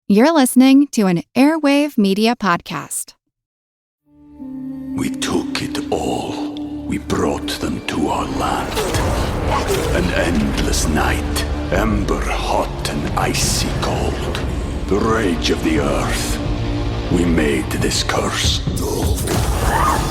You're listening to an Airwave Media Podcast. We took it all. We brought them to our land. An endless night, ember hot and icy cold. The rage of the earth. We made this curse.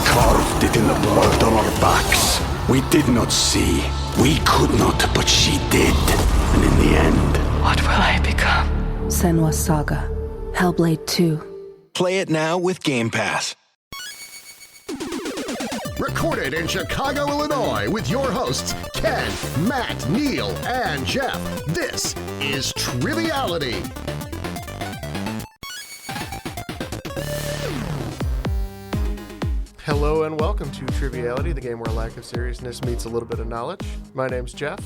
Carved it in the blood on our backs. We did not see. We could not, but she did. And in the end... What will I become? Senua's Saga. Hellblade 2. Play it now with Game Pass. Recorded in Chicago, Illinois, with your hosts, Ken, Matt, Neal, and Jeff. This is Triviality. Hello and welcome to Triviality, the game where a lack of seriousness meets a little bit of knowledge. My name's Jeff.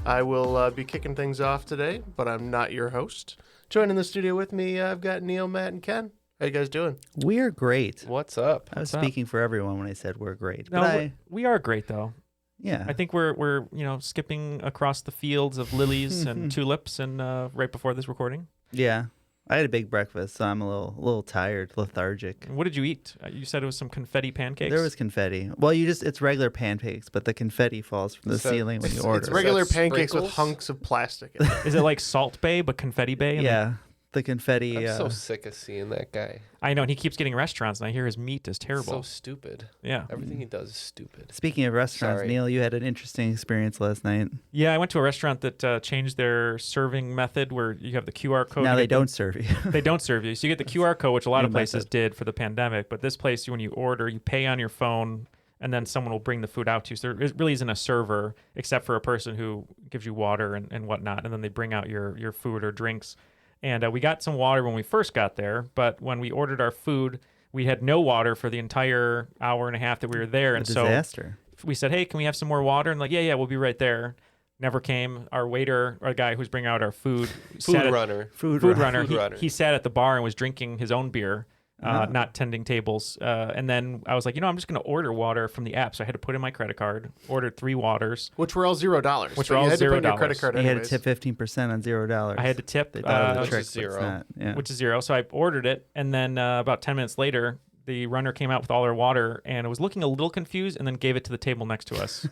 I will be kicking things off today, but I'm not your host. Joining the studio with me, I've got Neal, Matt, and Ken. How you guys doing? We're great. What's up? I was speaking for everyone when I said we're great. No, but we are great though. Yeah. I think we're skipping across the fields of lilies and tulips, and right before this recording. Yeah. I had a big breakfast, so I'm a little tired, lethargic. What did you eat? You said it was some confetti pancakes. There was confetti. Well, it's regular pancakes, but the confetti falls from the ceiling when you order. It's regular pancakes sprinkles? with hunks of plastic in it. Is it like Salt Bae but Confetti Bae? Yeah. The confetti. I'm so sick of seeing that guy. I know, and he keeps getting restaurants, and I hear his meat is terrible. So stupid. Yeah. Everything he does is stupid. Speaking of restaurants, Sorry. Neal, you had an interesting experience last night. Yeah, I went to a restaurant that changed their serving method where you have the QR code. Now they don't serve you. They don't serve you. So you get the QR code, which a lot of places did for the pandemic, but this place, when you order, you pay on your phone, and then someone will bring the food out to you. So there really isn't a server except for a person who gives you water and whatnot, and then they bring out your food or drinks. And we got some water when we first got there, but when we ordered our food, we had no water for the entire hour and a half that we were there. And disaster. So we said, hey, can we have some more water? And yeah, we'll be right there. Never came. Our waiter, our guy who's bringing out our food, Food runner. He sat at the bar and was drinking his own beer. Not tending tables. And then I was like, I'm just going to order water from the app. So I had to put in my credit card, ordered 3 waters. Which were all $0. Which were all $0. You had to put in your credit card You anyways. had to tip 15% on $0. I had to tip. They thought it was a trick, which is zero. but it's not. Yeah. Which is 0. So I ordered it. And then about 10 minutes later, the runner came out with all our water and was looking a little confused and then gave it to the table next to us.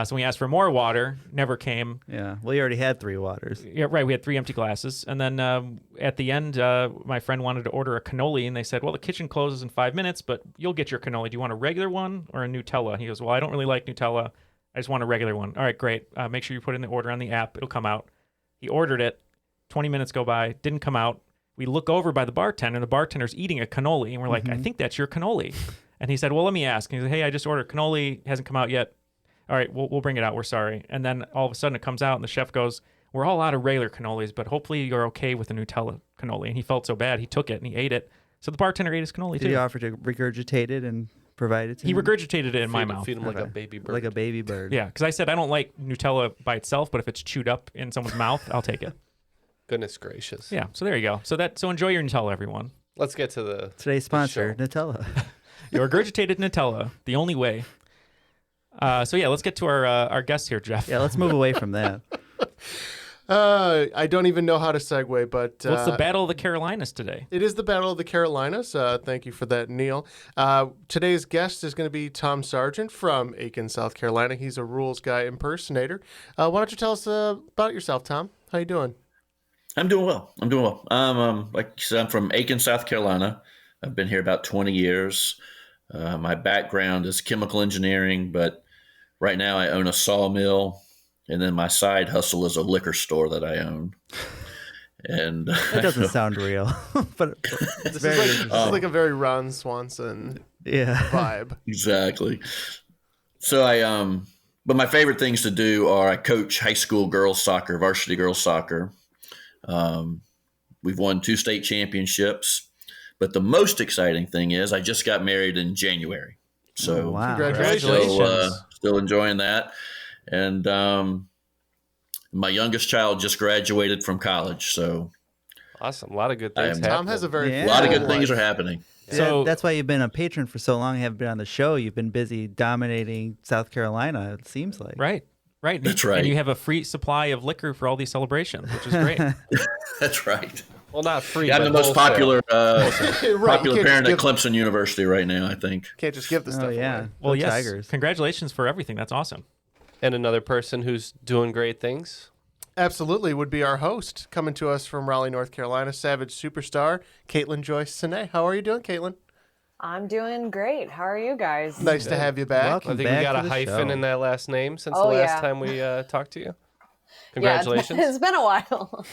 So we asked for more water, never came. Yeah. Well, you already had 3 waters. Yeah, right. We had 3 empty glasses. And then at the end, my friend wanted to order a cannoli, and they said, well, the kitchen closes in 5 minutes, but you'll get your cannoli. Do you want a regular one or a Nutella? He goes, well, I don't really like Nutella. I just want a regular one. All right, great. Make sure you put in the order on the app. It'll come out. He ordered it. 20 minutes go by. Didn't come out. We look over by the bartender, and the bartender's eating a cannoli, and we're like, I think that's your cannoli. And he said, well, let me ask. And he said, hey, I just ordered cannoli. Hasn't come out yet. All right, we'll bring it out. We're sorry. And then all of a sudden it comes out, and the chef goes, we're all out of regular cannolis, but hopefully you're okay with a Nutella cannoli. And he felt so bad, he took it, and he ate it. So the bartender ate his cannoli, too. Did he offer to regurgitate it and provide it to him? He regurgitated it in my mouth. Feed him like a baby bird. Like a baby bird. Yeah, because I said I don't like Nutella by itself, but if it's chewed up in someone's mouth, I'll take it. Goodness gracious. Yeah, so there you go. So enjoy your Nutella, everyone. Let's get to today's sponsor, Nutella. Your regurgitated Nutella, the only way. So yeah, let's get to our guest here, Jeff. Yeah, let's move away from that. I don't even know how to segue, but... Well, it's the Battle of the Carolinas today. It is the Battle of the Carolinas. Thank you for that, Neal. Today's guest is going to be Tom Sargent from Aiken, South Carolina. He's a rules guy impersonator. Why don't you tell us about yourself, Tom? How you doing? I'm doing well. Like you said, I'm from Aiken, South Carolina. I've been here about 20 years. My background is chemical engineering, but right now I own a sawmill, and then my side hustle is a liquor store that I own. And it doesn't sound real, but it's very this is like a very Ron Swanson vibe. Exactly. So but my favorite things to do are I coach high school girls soccer, varsity girls soccer. We've won 2 state championships, but the most exciting thing is I just got married in January. So wow. Congratulations. Still enjoying that. And my youngest child just graduated from college. So awesome. A lot of good things happening. Tom has a a lot of good things are happening. So that's why you've been a patron for so long. You haven't been on the show. You've been busy dominating South Carolina, it seems like. Right. That's right. And you have a free supply of liquor for all these celebrations, which is great. That's right. Well, not free. I'm but the most wholesale. popular parent at Clemson University right now, I think. Can't just give the stuff away. Well, yes. Tigers. Congratulations for everything. That's awesome. And another person who's doing great things. Absolutely would be our host, coming to us from Raleigh, North Carolina, Savage Superstar, Caitlin Joyce-Senay. How are you doing, Caitlin? I'm doing great. How are you guys? Nice to have you back. Welcome I think back we got to a the hyphen show. in that last name since the last time we talked to you. Congratulations. Yeah, it's been a while.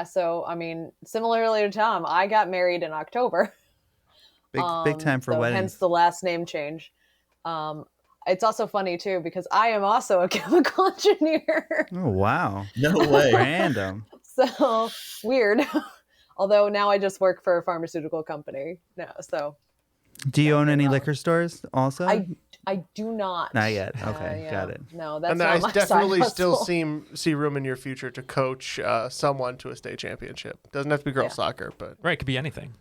So, I mean, similarly to Tom, I got married in October. Big time for weddings. Hence the last name change. It's also funny, too, because I am also a chemical engineer. Oh, wow. No way. Random. So, weird. Although now I just work for a pharmaceutical company. Do you own any liquor stores also? I do not. Not yet. Okay, got it. No, that's And not I my definitely side still hustle. see room in your future to coach someone to a state championship. Doesn't have to be girls soccer, but Right, could be anything.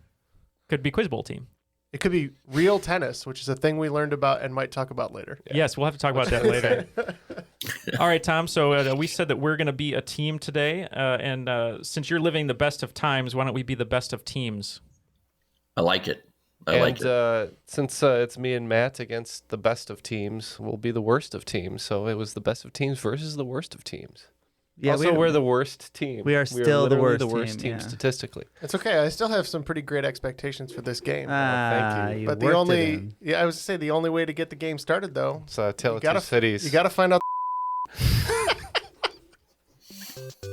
Could be Quiz Bowl team. it could be real tennis, which is a thing we learned about and might talk about later. Yes, we'll have to talk about that later. All right, Tom. So we said that we're going to be a team today. And since you're living the best of times, why don't we be the best of teams? I like it. I like it. Since it's me and Matt against the best of teams, we'll be the worst of teams. So it was the best of teams versus the worst of teams. Yeah, also, we're the worst team. We are still the literally worst team team, yeah. statistically. It's okay. I still have some pretty great expectations for this game. Thank you. But the only, I was to say the only way to get the game started though, It's Tale of Two Cities. You got to find out.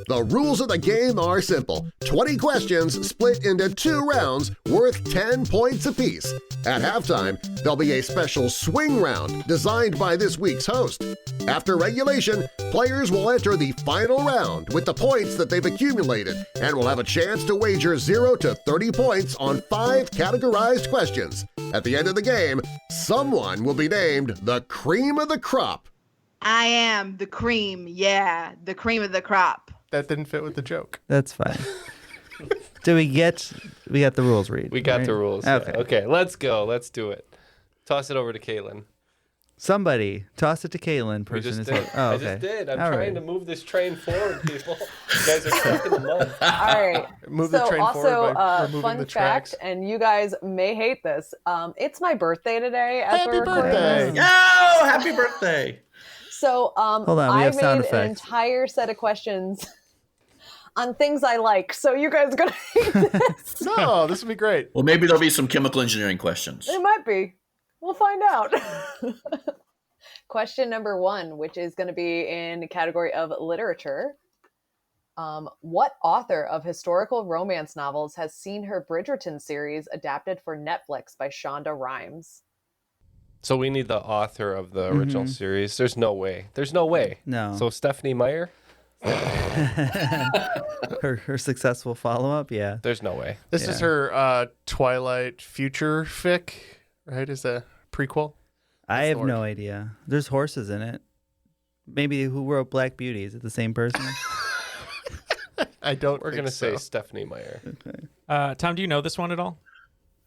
The rules of the game are simple. 20 questions split into 2 rounds worth 10 points apiece. At halftime, there'll be a special swing round designed by this week's host. After regulation, players will enter the final round with the points that they've accumulated and will have a chance to wager 0 to 30 points on 5 categorized questions. At the end of the game, someone will be named the cream of the crop. I am the cream. Yeah, the cream of the crop. That didn't fit with the joke. That's fine. We got the rules read. We got the rules. Okay. Yeah. Okay, let's go. Let's do it. Toss it over to Caitlin. Somebody toss it to Caitlin. We Person just is did. Oh, I okay. just did. I'm All trying right. to move this train forward, people. You guys are stuck in the mud. All right. Move the train forward by removing fun the fact, tracks. and you guys may hate this. It's my birthday today. As Happy we're recording birthday! this. Oh, happy birthday. So Hold on, we I have made sound an effects. entire set of questions on things I like. So you guys are gonna hate this. No, this would be great. Well, maybe there'll be some chemical engineering questions. It might be. We'll find out. Question number 1, which is going to be in the category of literature. What author of historical romance novels has seen her Bridgerton series adapted for Netflix by Shonda Rhimes? So we need the author of the original series. There's no way. There's no way. No. So Stephanie Meyer? her successful follow up. Yeah. There's no way. This is her Twilight future fic, right? Is a prequel? I have no idea. There's horses in it. Maybe who wrote Black Beauty? Is it the same person? I don't. We're think gonna so. say Stephanie Meyer. Tom, do you know this one at all?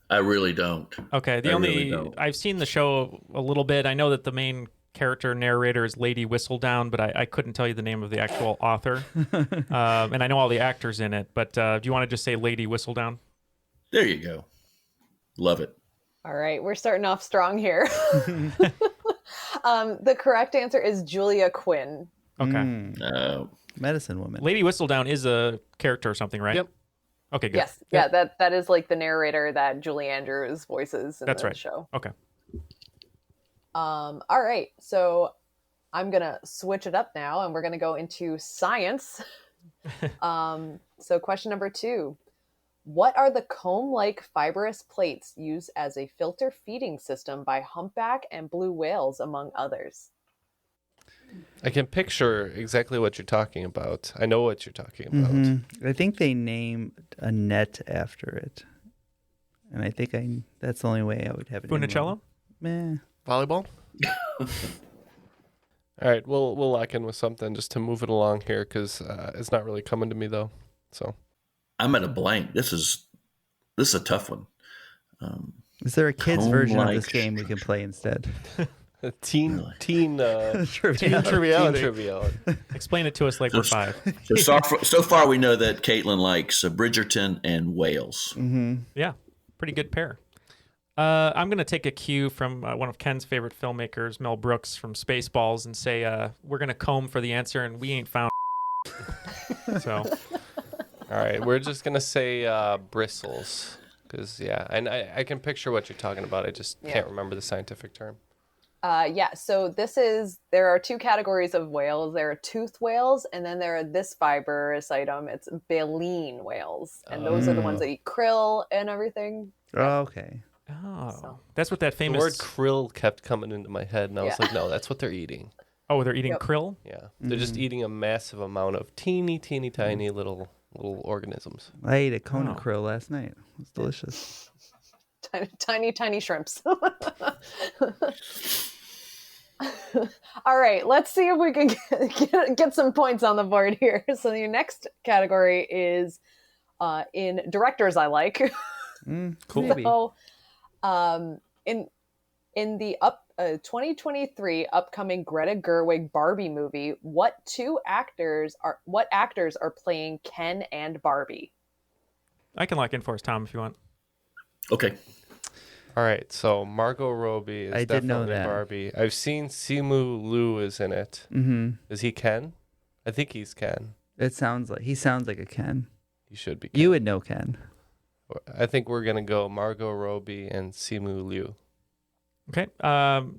I really don't. Okay. I've seen the show a little bit. I know that the main character narrator is Lady Whistledown, but I couldn't tell you the name of the actual author. And I know all the actors in it, but do you want to just say Lady Whistledown? There you go. Love it. All right, we're starting off strong here. The correct answer is Julia Quinn. Okay. Medicine woman. Lady Whistledown is a character or something, right? Yep. Okay, good. Yes, yeah, that is like the narrator that Julie Andrews voices in the show. Okay. All right, so I'm gonna switch it up now, and we're gonna go into science. So question number 2. What are the comb-like fibrous plates used as a filter feeding system by humpback and blue whales, among others? I can picture exactly what you're talking about. I know what you're talking about. I think they named a net after it, and I think that's the only way I would have it. Funicello? Meh. Volleyball? All right, we'll lock in with something just to move it along here because it's not really coming to me though. So I'm at a blank. This is a tough one. Is there a kids version of this Comb-like game we can play instead? Teen Triviality. Triviality. Explain it to us like we're 5. So far, we know that Caitlin likes Bridgerton and Wales. Yeah, pretty good pair. I'm going to take a cue from one of Ken's favorite filmmakers, Mel Brooks, from Spaceballs, and say we're going to comb for the answer, and we ain't found. So, all right, we're just going to say bristles. Because, yeah, and I can picture what you're talking about. I just can't remember the scientific term. So there are 2 categories of whales. There are toothed whales, and then there are this fibrous item. It's baleen whales. And those are the ones that eat krill and everything. Oh, okay. Oh, that's what that famous... The word krill kept coming into my head, and I was like, no, that's what they're eating. Oh, they're eating krill? Yeah. They're just eating a massive amount of teeny, tiny little organisms. I ate a cone of krill last night. It was delicious. Tiny shrimps. All right, let's see if we can get some points on the board here. So your next category is in directors I like. Cool. So, in the 2023 upcoming Greta Gerwig Barbie movie, what actors are playing Ken and Barbie? I can lock in for us, Tom, if you want. Okay. All right, so Margot Robbie is definitely Barbie. I've seen Simu Liu is in it. Is he Ken? I think he's Ken. He sounds like a Ken. He should be Ken. You would know Ken. I think we're going to go Margot Robbie and Simu Liu. Okay.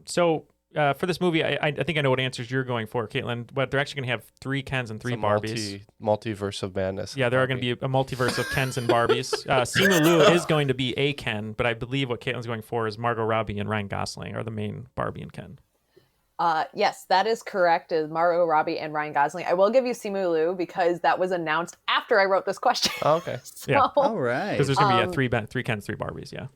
So for this movie, I think I know what answers you're going for, Caitlin. But they're actually going to have 3 Kens and 3 Barbies. Multiverse of madness. Yeah, there are going to be a multiverse of Kens and Barbies. Simu Liu is going to be a Ken, but I believe what Caitlin's going for is Margot Robbie and Ryan Gosling are the main Barbie and Ken. Yes, that is correct. Is Margot Robbie and Ryan Gosling. I will give you Simu Liu because that was announced after I wrote this question. Oh, okay. Yeah. All right. Because there's going to be 3 Kens, 3 Barbies. Yeah.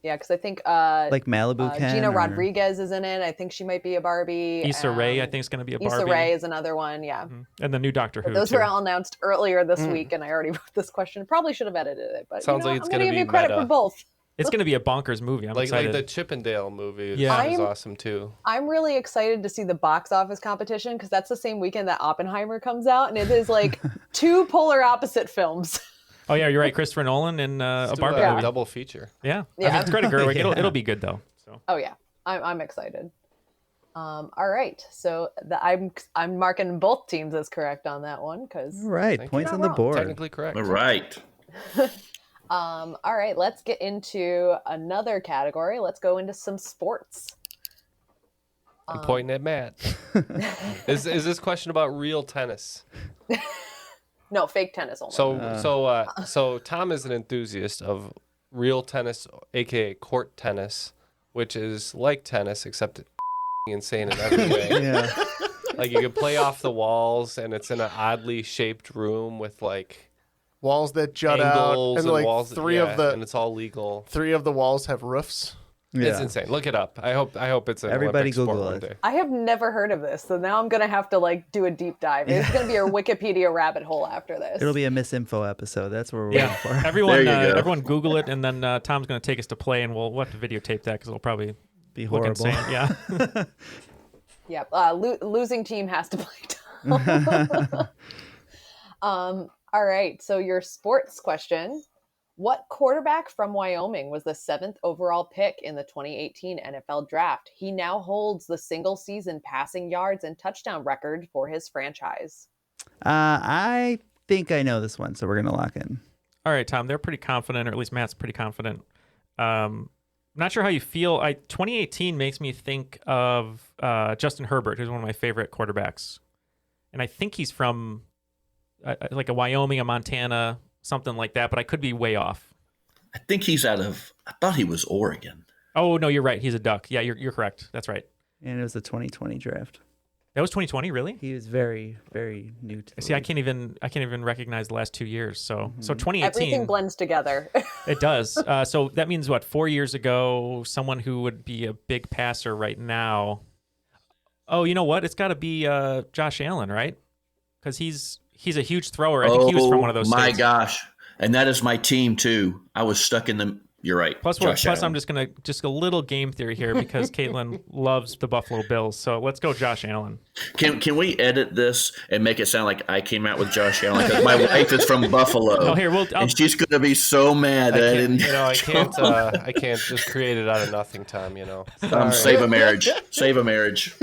Yeah, because I think like Malibu Ken. Gina Rodriguez is in it. I think she might be a Barbie. Issa Rae, I think, is going to be a Barbie. Issa Rae is another one. Yeah. And the new Doctor Who. Those were all announced earlier this week, and I already wrote this question. Probably should have edited it, but sounds like it's I'm going to give be you credit meta. for both. It's going to be a bonkers movie. I'm excited. Like the Chippendale movie. Yeah. Is awesome too. I'm really excited to see the box office competition because that's the same weekend that Oppenheimer comes out, and it is like 2 polar opposite films. Oh yeah, you're right. Christopher Nolan and a Barbie movie. Double feature. Yeah. I mean, it's Greta Gerwig. It'll be good though. So. Oh yeah, I'm excited. All right, so I'm marking both teams as correct on that one because. All right, points on the board. Technically correct. All right. All right, let's get into another category. Let's go into some sports. I'm pointing at Matt. Is this question about real tennis? No, fake tennis only. So Tom is an enthusiast of real tennis, aka court tennis, which is like tennis except insane in every way. Yeah. Like you can play off the walls, and it's in an oddly shaped room with like walls that jut out, angles and like walls, and it's all legal. 3 of the walls have roofs. Yeah. It's insane. Look it up. I hope it's an Everybody Olympic sport Google one it. day. I have never heard of this, so now I'm gonna have to like do a deep dive. It's gonna be a Wikipedia rabbit hole after this. It'll be a misinfo episode. That's what we're waiting for. Everyone Google it, and then Tom's going to take us to play, and we'll have to videotape that because it'll probably be look horrible. insane. Yeah. Yeah. Losing team has to play Tom. All right. So your sports question. What quarterback from Wyoming was the 7th overall pick in the 2018 NFL Draft? He now holds the single-season passing yards and touchdown record for his franchise. I think I know this one, so we're going to lock in. All right, Tom. They're pretty confident, or at least Matt's pretty confident. Not sure how you feel. 2018 makes me think of Justin Herbert, who's one of my favorite quarterbacks. And I think he's from like a Wyoming, a Montana, something like that, but I could be way off. I think he's I thought he was Oregon. Oh, no, you're right. He's a Duck. Yeah, you're correct. That's right. And it was the 2020 draft. That was 2020, really? He was very, very new to the See, I league. can't even recognize the last 2 years. So 2018. Everything blends together. It does. So that means what? 4 years ago, someone who would be a big passer right now. Oh, you know what? It's got to be Josh Allen, right? Because he's a huge thrower. I think he was from one of those my states. gosh. And that is my team too. I was stuck in You're right. Plus, Josh I'm Allen. just a little game theory here because Caitlin loves the Buffalo Bills. So let's go Josh Allen. Can we edit this and make it sound like I came out with Josh Allen? Because my wife is from Buffalo. Oh, here, and she's going to be so mad that I didn't. I can't just create it out of nothing, Tom. Save a marriage. Save a marriage.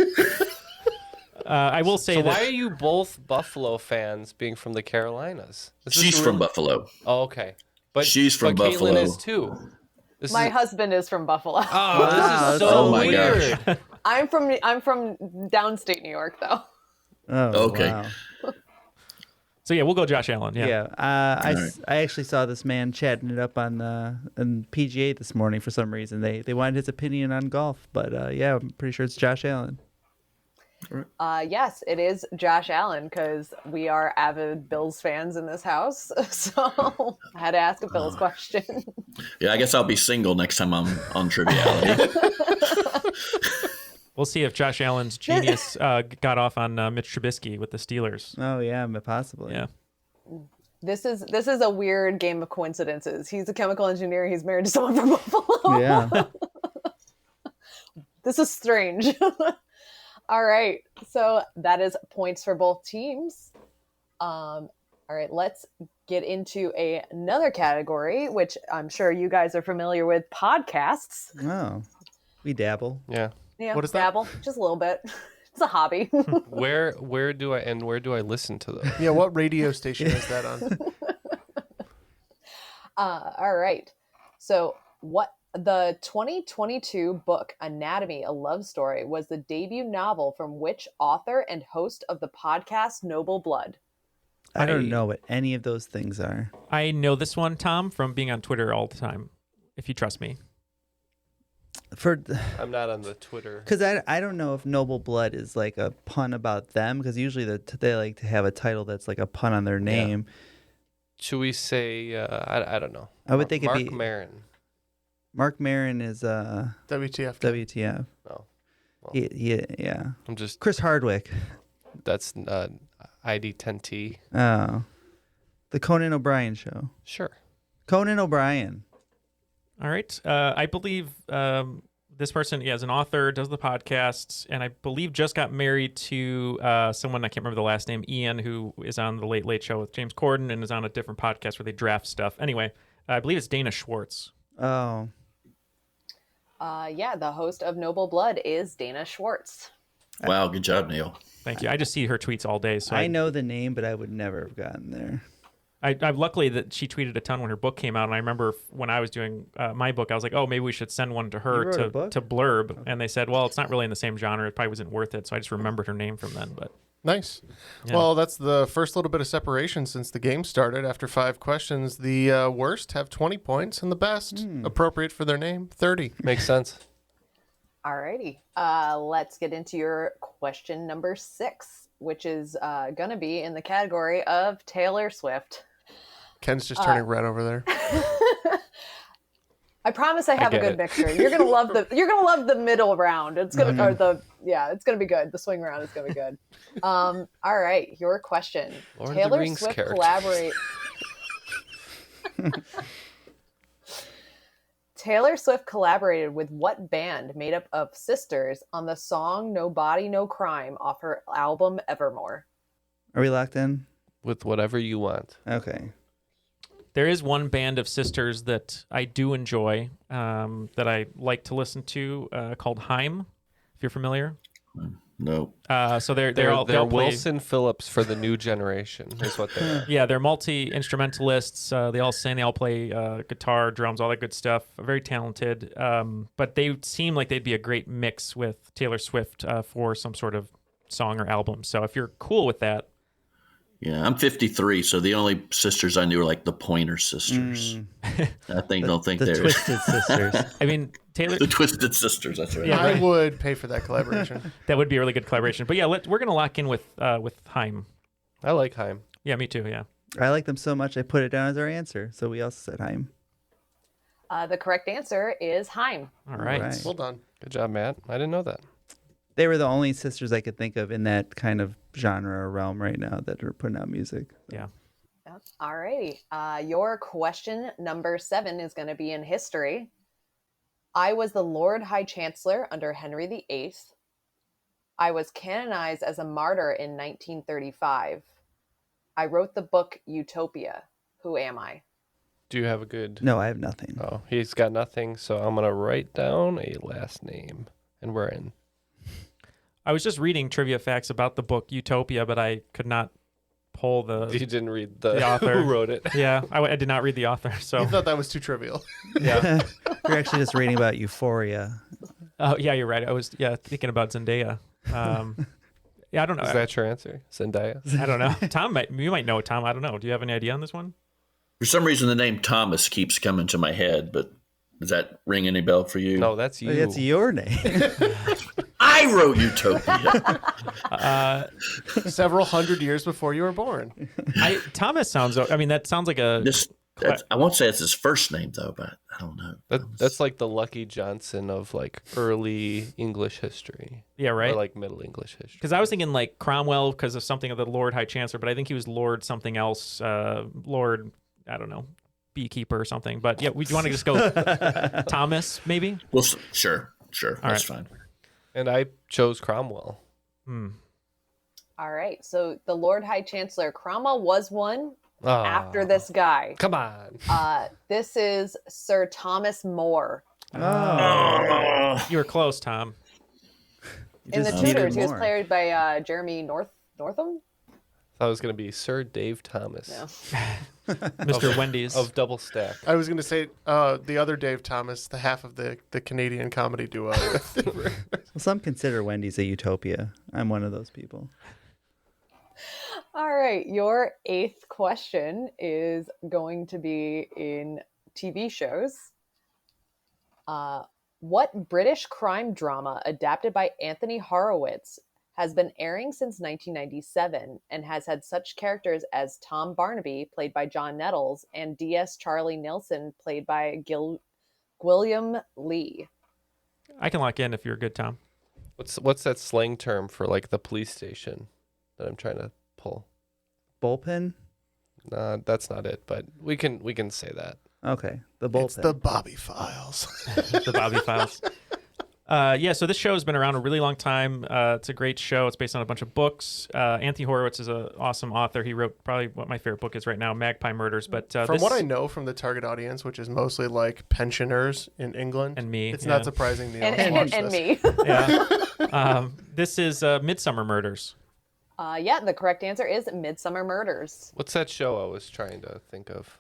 I will say that. Why are you both Buffalo fans being from the Carolinas? She's from Buffalo. Oh, okay. But she's from Buffalo. Caitlin is too. My husband is from Buffalo. Oh, this is so weird. Gosh. I'm from downstate New York, though. Oh, okay. Wow. So yeah, we'll go Josh Allen. Yeah. I actually saw this man chatting it up on PGA this morning for some reason. They wanted his opinion on golf, but yeah, I'm pretty sure it's Josh Allen. Yes, it is Josh Allen because we are avid Bills fans in this house. So I had to ask a Bills question. Yeah, I guess I'll be single next time I'm on Triviality. We'll see if Josh Allen's genius got off on Mitch Trubisky with the Steelers. Oh yeah, possibly. Yeah. This is a weird game of coincidences. He's a chemical engineer. He's married to someone from Buffalo. Yeah. This is strange. All right. So that is points for both teams. All right. Let's get into another category, which I'm sure you guys are familiar with, podcasts. Oh, we dabble. Yeah. Yeah. What is that? Dabble. Just a little bit. It's a hobby. Where do I listen to them? Yeah, what radio station is that on? All right. So the 2022 book Anatomy, a Love Story was the debut novel from which author and host of the podcast Noble Blood? I don't know what any of those things are. I know this one, Tom, from being on Twitter all the time, if you trust me. I'm not on the Twitter. Because I don't know if Noble Blood is like a pun about them, because usually they like to have a title that's like a pun on their name. Yeah. Should we say, I don't know. I would think Mark it'd be... Maron. Mark Maron is WTF. WTF. Oh. Well, yeah. I'm just Chris Hardwick. That's ID10T. Oh. The Conan O'Brien show. Sure. Conan O'Brien. All right. I believe this person is an author, does the podcasts, and I believe just got married to someone, I can't remember the last name, Ian, who is on the Late Late Show with James Corden and is on a different podcast where they draft stuff. Anyway, I believe it's Dana Schwartz. Oh. Yeah, the host of Noble Blood is Dana Schwartz. Wow, good job, Neal. Thank you. I just see her tweets all day. So I know the name, but I would never have gotten there. I luckily that she tweeted a ton when her book came out, and I remember when I was doing my book, I was like, oh, maybe we should send one to her to blurb, and they said, well, it's not really in the same genre, it probably wasn't worth it, so I just remembered her name from then. But nice. Yeah. Well, that's the first little bit of separation since the game started. After 5 questions, the worst have 20 points, and the best, appropriate for their name, 30. Makes sense. Alrighty. Let's get into your question number 6, which is going to be in the category of Taylor Swift. Ken's just turning red over there. I promise I have a good mixture. You're gonna love the middle round. It's gonna it's gonna be good. The swing round is gonna be good. All right, your question. Lord Taylor Swift Taylor Swift collaborated with what band made up of sisters on the song No Body, No Crime off her album Evermore? Are we locked in? With whatever you want. Okay. there is one band of sisters that I do enjoy, that I like to listen to, called Haim, if you're familiar. No. So they're all Wilson Phillips for the new generation is what they are. Yeah, they're multi-instrumentalists. They all sing, they all play guitar, drums, all that good stuff. Very talented. But they seem like they'd be a great mix with Taylor Swift for some sort of song or album. So if you're cool with that. Yeah, I'm 53, so the only sisters I knew are like the Pointer Sisters. I don't think they're Twisted Sisters. I mean, Taylor, the Twisted Sisters. That's right. Yeah, I would pay for that collaboration. That would be a really good collaboration. But yeah, we're gonna lock in with Haim. I like Haim. Yeah, me too. Yeah, I like them so much I put it down as our answer. So we also said Haim. The correct answer is Haim. All right. Well done. Good job, Matt. I didn't know that. They were the only sisters I could think of in that kind of genre or realm right now that are putting out music. Yeah. All righty. Your question number 7 is going to be in history. I was the Lord High Chancellor under Henry VIII. I was canonized as a martyr in 1935. I wrote the book Utopia. Who am I? Do you have a good... No, I have nothing. Oh, he's got nothing, so I'm going to write down a last name, and we're in. I was just reading trivia facts about the book Utopia, but I could not pull the... You didn't read the author. who wrote it. Yeah, I did not read the author, so... You thought that was too trivial. Yeah. You're actually just reading about Euphoria. Oh, yeah, you're right. I was thinking about Zendaya. Yeah, I don't know. Is that your answer? Zendaya? I don't know. Tom, you might know it, Tom. I don't know. Do you have any idea on this one? For some reason, the name Thomas keeps coming to my head, but does that ring any bell for you? No, that's you. It's your name. I wrote Utopia. Several hundred years before you were born. Thomas sounds... I mean, that sounds like a... I won't say it's his first name, though, but I don't know. That's like the Lucky Johnson of like early English history. Yeah, right? Or like Middle English history. Because I was thinking like Cromwell because of something of the Lord High Chancellor, but I think he was Lord something else. Lord, I don't know, Beekeeper or something. But yeah, do you want to just go Thomas, maybe? Well, sure. That's fine. And I chose Cromwell. All right. So the Lord High Chancellor Cromwell was one after this guy. Come on. This is Sir Thomas More. Oh. You were close, Tom. In the Tudors, he was played by Jeremy Northam. I was going to be Sir Dave Thomas. No. Mr. Wendy's. Of Double Stack. I was going to say the other Dave Thomas, the half of the Canadian comedy duo. Well, some consider Wendy's a utopia. I'm one of those people. All right. Your 8th question is going to be in TV shows. What British crime drama adapted by Anthony Horowitz has been airing since 1997 and has had such characters as Tom Barnaby, played by John Nettles, and D.S. Charlie Nelson, played by William Lee? I can lock in if you're good, Tom. What's that slang term for like the police station that I'm trying to pull? Bullpen? That's not it, but we can say that. Okay, the bullpen. It's the Bobby Files. The Bobby Files. Yeah, so this show has been around a really long time. It's a great show. It's based on a bunch of books. Anthony Horowitz is an awesome author. He wrote probably what my favorite book is right now, Magpie Murders. But from what I know from the target audience, which is mostly like pensioners in England, and me, it's not surprising Neal and me. Yeah. This is Midsummer Murders. Yeah, the correct answer is Midsummer Murders. What's that show I was trying to think of?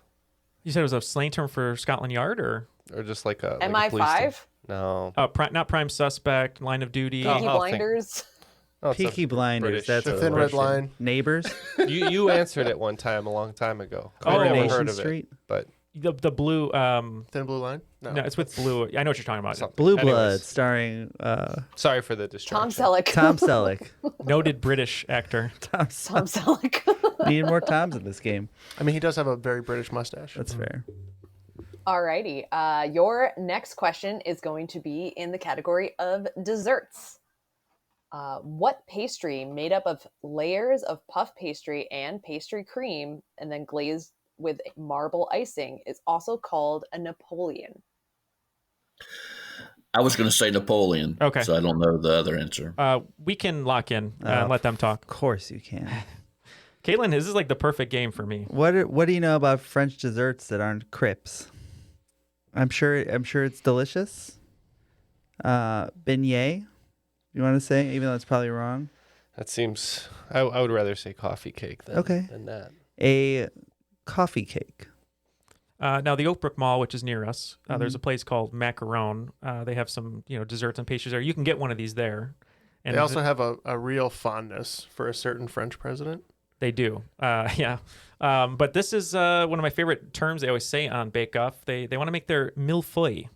You said it was a slang term for Scotland Yard, or just like a MI5? Like no. Not Prime Suspect, Line of Duty. Peaky Blinders. Peaky Blinders. That's the Thin Red Line. Neighbors. You answered it one time a long time ago. I never Coronation heard of Street. it, but the blue. Thin Blue Line. No, it's with Blue. I know what you're talking about. Blue Blood, starring. Sorry for the distraction. Tom Selleck. Tom Selleck. Noted British actor. Tom Selleck. Need more Toms in this game. I mean, he does have a very British mustache. That's fair. Alrighty. Your next question is going to be in the category of desserts. What pastry made up of layers of puff pastry and pastry cream and then glazed with marble icing is also called a Napoleon? I was going to say Napoleon. Okay. So I don't know the other answer. We can lock in and let them talk. Of course you can. Caitlin, this is like the perfect game for me. What do you know about French desserts that aren't crepes? I'm sure it's delicious. Beignet, you want to say, even though it's probably wrong? That seems... I would rather say coffee cake than that. A coffee cake. Now, the Oakbrook Mall, which is near us, there's a place called Macaron. They have some desserts and pastries there. You can get one of these there. And they also have a real fondness for a certain French president. They do. Yeah. But this is one of my favorite terms they always say on Bake Off. They want to make their millefeuille.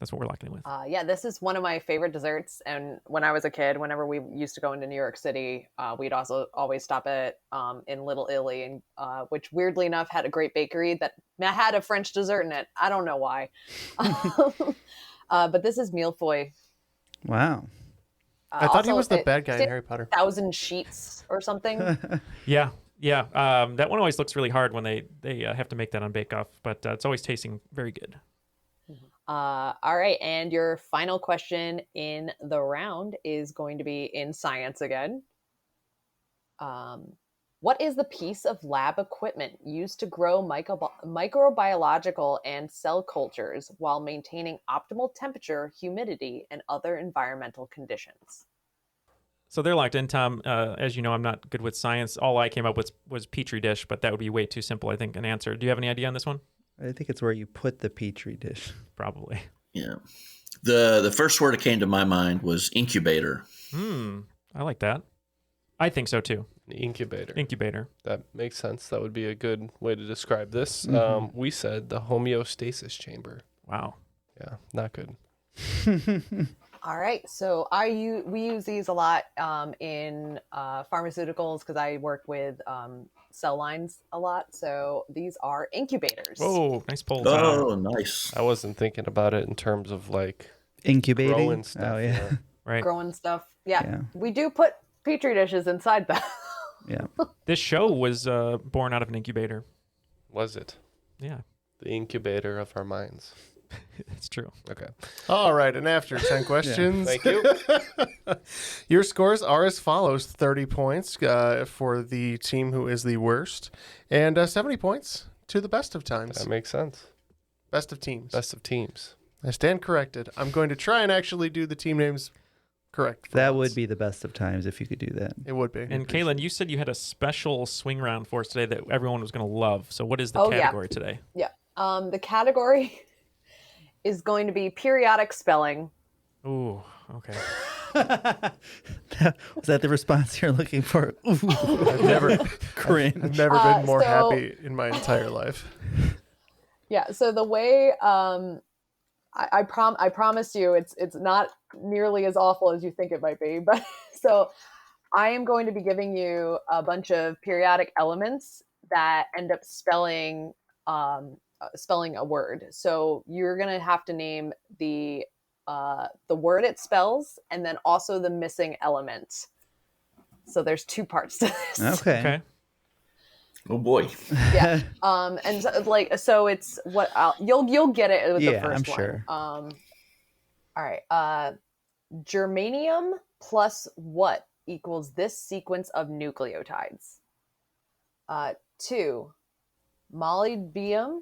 That's what we're locking in with. Yeah, this is one of my favorite desserts. And when I was a kid, whenever we used to go into New York City, we'd also always stop at in Little Italy, and which weirdly enough had a great bakery that had a French dessert in it. I don't know why. But this is millefeuille. Wow. I thought he was the bad guy in Harry Potter. 1,000 sheets or something. Yeah. Yeah, that one always looks really hard when they have to make that on Bake Off, but it's always tasting very good. All right, and your final question in the round is going to be in science again. What is the piece of lab equipment used to grow microbiological and cell cultures while maintaining optimal temperature, humidity, and other environmental conditions? So they're locked in, Tom. As you know, I'm not good with science. All I came up with was Petri dish, but that would be way too simple, I think, an answer. Do you have any idea on this one? I think it's where you put the Petri dish. Probably. Yeah. The first word that came to my mind was incubator. I like that. I think so, too. Incubator. Incubator. That makes sense. That would be a good way to describe this. We said the homeostasis chamber. Wow. Yeah, not good. All right, so we use these a lot in pharmaceuticals because I work with cell lines a lot. So these are incubators. Whoa, nice pull. Oh, nice. I wasn't thinking about it in terms of like incubating. Growing stuff. Oh, yeah. Right. Growing stuff. Yeah. We do put Petri dishes inside that. Yeah. This show was born out of an incubator. Was it? Yeah. The incubator of our minds. It's true. Okay. All right, and after 10 questions, Thank you. your scores are as follows: 30 points for the team who is the worst, and 70 points to the best of times. That makes sense. Best of teams. Best of teams. I stand corrected. I'm going to try and actually do the team names correct. That would be the best of times if you could do that. It would be. And Caitlin, you said you had a special swing round for us today that everyone was going to love. So what is the category today? Yeah. The category is going to be periodic spelling. Ooh, okay. Was that the response you're looking for? Ooh, I've never cringe. I've never been more happy in my entire life. Yeah. So the way I promise you, it's not nearly as awful as you think it might be. But so I am going to be giving you a bunch of periodic elements that end up spelling a word. So you're going to have to name the word it spells and then also the missing element. So there's two parts to this. Okay. Oh boy. Yeah. And so it's what you'll get it with the first I'm one. sure. All right. Germanium plus what equals this sequence of nucleotides? 2. Molybdenum.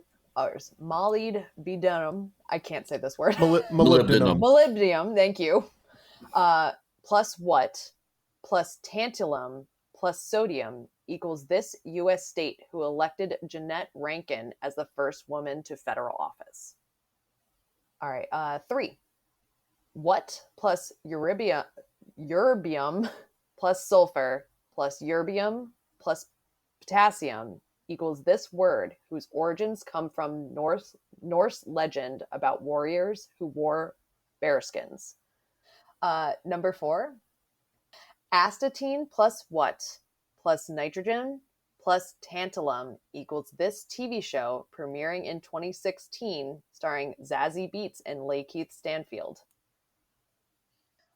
Molybdenum. I can't say this word. Molybdenum. Molybdenum. Thank you. Plus what? Plus tantalum plus sodium equals this U.S. state who elected Jeannette Rankin as the first woman to federal office. All right. 3. What plus ytterbium plus sulfur plus ytterbium plus potassium equals this word whose origins come from Norse legend about warriors who wore bearskins. 4. Astatine plus what plus nitrogen plus tantalum equals this TV show premiering in 2016 starring Zazie Beetz and Lakeith Stanfield.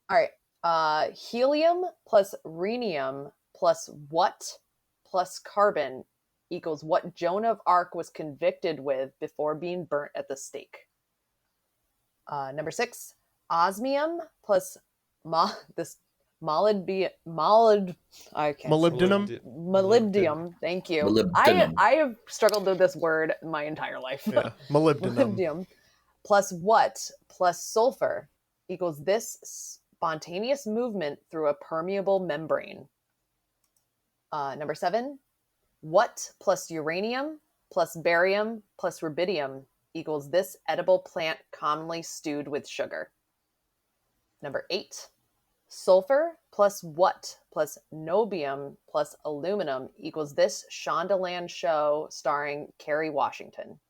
All right. Helium plus rhenium plus what plus carbon equals what Joan of Arc was convicted with before being burnt at the stake. 6. Osmium plus molybdenum. Thank you. Molybdenum. I have struggled with this word my entire life. Yeah. Molybdenum. Plus what plus sulfur equals this spontaneous movement through a permeable membrane. 7. What plus uranium plus barium plus rubidium equals this edible plant commonly stewed with sugar. 8. Sulfur plus what plus niobium plus aluminum equals this Shondaland show starring Kerry Washington.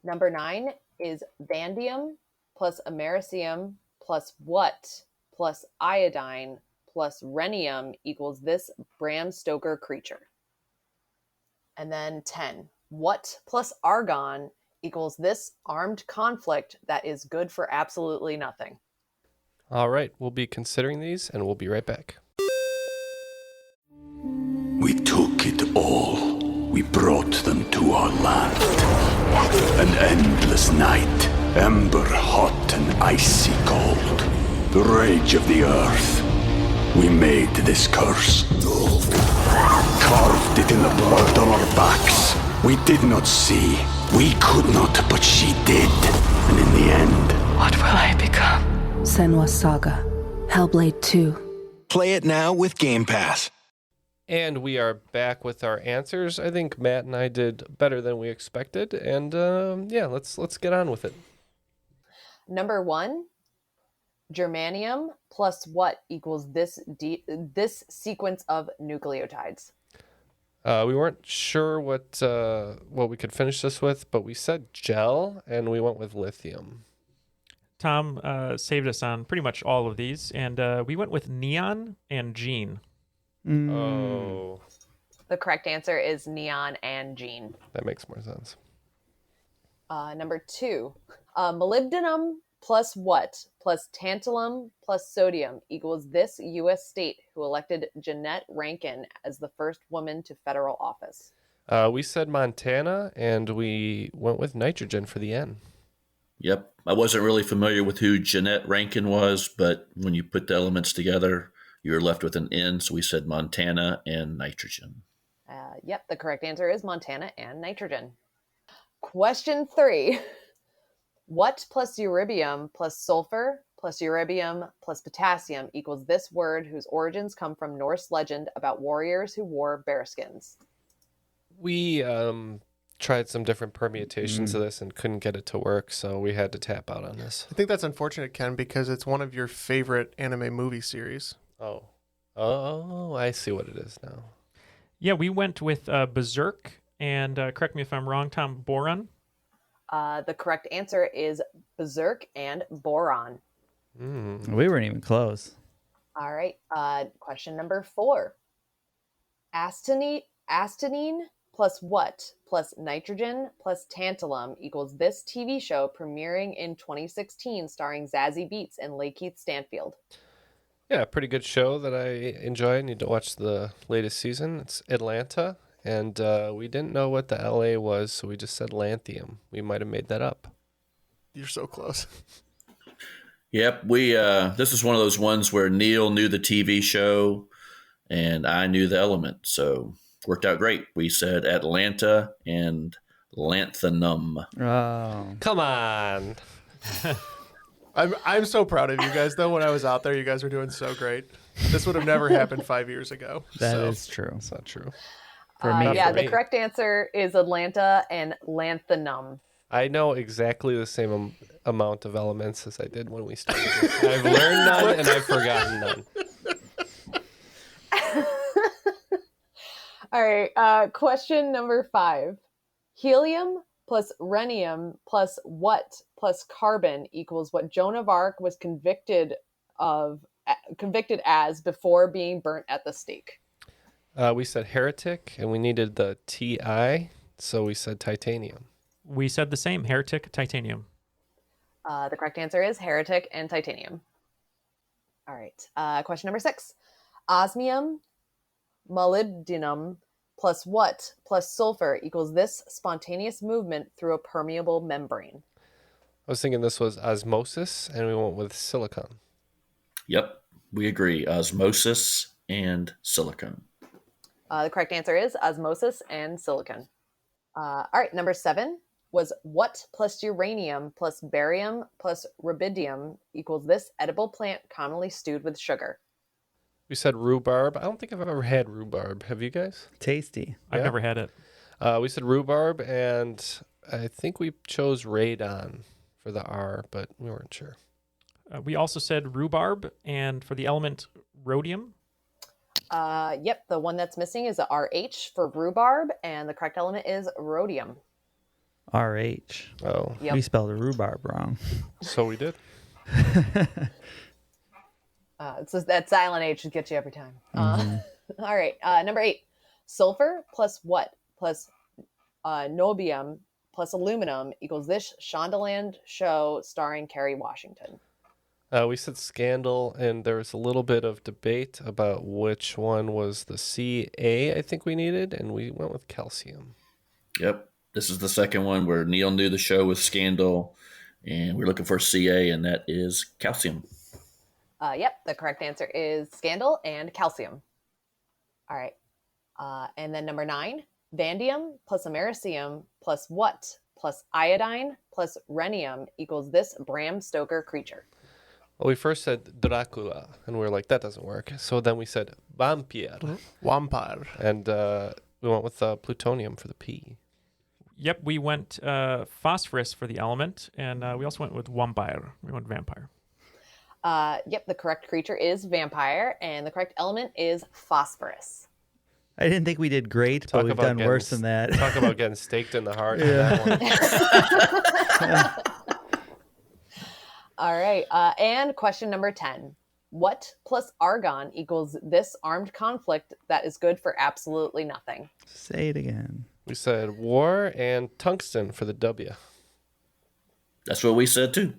9 is vanadium plus americium plus what plus iodine plus rhenium equals this Bram Stoker creature. And then 10. What plus argon equals this armed conflict that is good for absolutely nothing. All right. We'll be considering these and we'll be right back. We took it all, we brought them to our land. An endless night, ember hot and icy cold. The rage of the earth. We made this curse. Carved it in the blood on our backs. We did not see. We could not, but she did. And in the end... What will I become? Senua's Saga. Hellblade 2. Play it now with Game Pass. And we are back with our answers. I think Matt and I did better than we expected. And yeah, let's get on with it. Number 1, germanium plus what equals this sequence of nucleotides? We weren't sure what we could finish this with, but we said gel, and we went with lithium. Tom saved us on pretty much all of these, and we went with neon and gene. Oh. The correct answer is neon and gene. That makes more sense. Number 2, molybdenum plus what plus tantalum plus sodium equals this U.S. state who elected Jeanette Rankin as the first woman to federal office? We said Montana, and we went with nitrogen for the N. Yep. I wasn't really familiar with who Jeanette Rankin was, but when you put the elements together, you're left with an N, so we said Montana and nitrogen. Yep, the correct answer is Montana and nitrogen. Question 3. What plus eurobium plus sulfur plus eurobium plus potassium equals this word whose origins come from Norse legend about warriors who wore bearskins? We tried some different permutations of this and couldn't get it to work, so we had to tap out on this. I think that's unfortunate, Ken, because it's one of your favorite anime movie series. Oh, I see what it is now. Yeah, we went with Berserk, and correct me if I'm wrong, Tom, boron. The correct answer is Berserk and boron. We weren't even close. All right. Question number 4. Astenine plus what plus nitrogen plus tantalum equals this TV show premiering in 2016 starring Zazie Beetz and Lakeith Stanfield? Yeah, pretty good show that I enjoy. I need to watch the latest season. It's Atlanta, and we didn't know what the LA was, so we just said lanthium. We might have made that up. You're so close. Yep, this is one of those ones where Neal knew the TV show and I knew the element, so worked out great. We said Atlanta and lanthanum. Oh, come on! I'm so proud of you guys, though. When I was out there, you guys were doing so great. This would have never happened 5 years ago. That is true. It's not true. For me, yeah, the correct answer is Atlanta and lanthanum. I know exactly the same amount of elements as I did when we started this. I've learned none and I've forgotten none. All right. Question number 5. Helium plus rhenium plus what plus carbon equals what Joan of Arc was convicted as before being burnt at the stake? We said heretic, and we needed the TI, so we said titanium. We said the same, heretic, titanium. The correct answer is heretic and titanium. All right. Question number 6. Osmium, molybdenum plus what plus sulfur equals this spontaneous movement through a permeable membrane? I was thinking this was osmosis, and we went with silicon. Yep, we agree. Osmosis and silicon. The correct answer is osmosis and silicon. All right, number 7 was what plus uranium plus barium plus rubidium equals this edible plant commonly stewed with sugar? We said rhubarb. I don't think I've ever had rhubarb. Have you guys? Tasty. I've never had it. We said rhubarb, and I think we chose radon for the R, but we weren't sure. We also said rhubarb, and for the element rhodium. Yep, the one that's missing is a RH for rhubarb, and the correct element is rhodium. RH. Oh. Yep. We spelled rhubarb wrong. So we did. So that silent H should get you every time. All right, number 8. Sulfur plus what plus nobium plus aluminum equals this Shondaland show starring Kerry Washington? We said Scandal, and there was a little bit of debate about which one was the CA I think we needed, and we went with Calcium. Yep. This is the second one where Neal knew the show was Scandal, and we're looking for CA, and that is Calcium. Yep, the correct answer is Scandal and Calcium. All right. And then number 9, Vanadium plus Americium plus what plus iodine plus rhenium equals this Bram Stoker creature? Well, we first said Dracula, and we were like, that doesn't work. So then we said Vampire. Vampire. And we went with plutonium for the P. Yep, we went phosphorus for the element, and we also went with vampire. We went vampire. Yep, the correct creature is vampire, and the correct element is phosphorus. I didn't think we did great, but we've done worse than that. Talk about getting staked in the heart. Yeah. That one. All right, and question number 10. What plus argon equals this armed conflict that is good for absolutely nothing? Say it again. We said war and tungsten for the W. That's what we said too.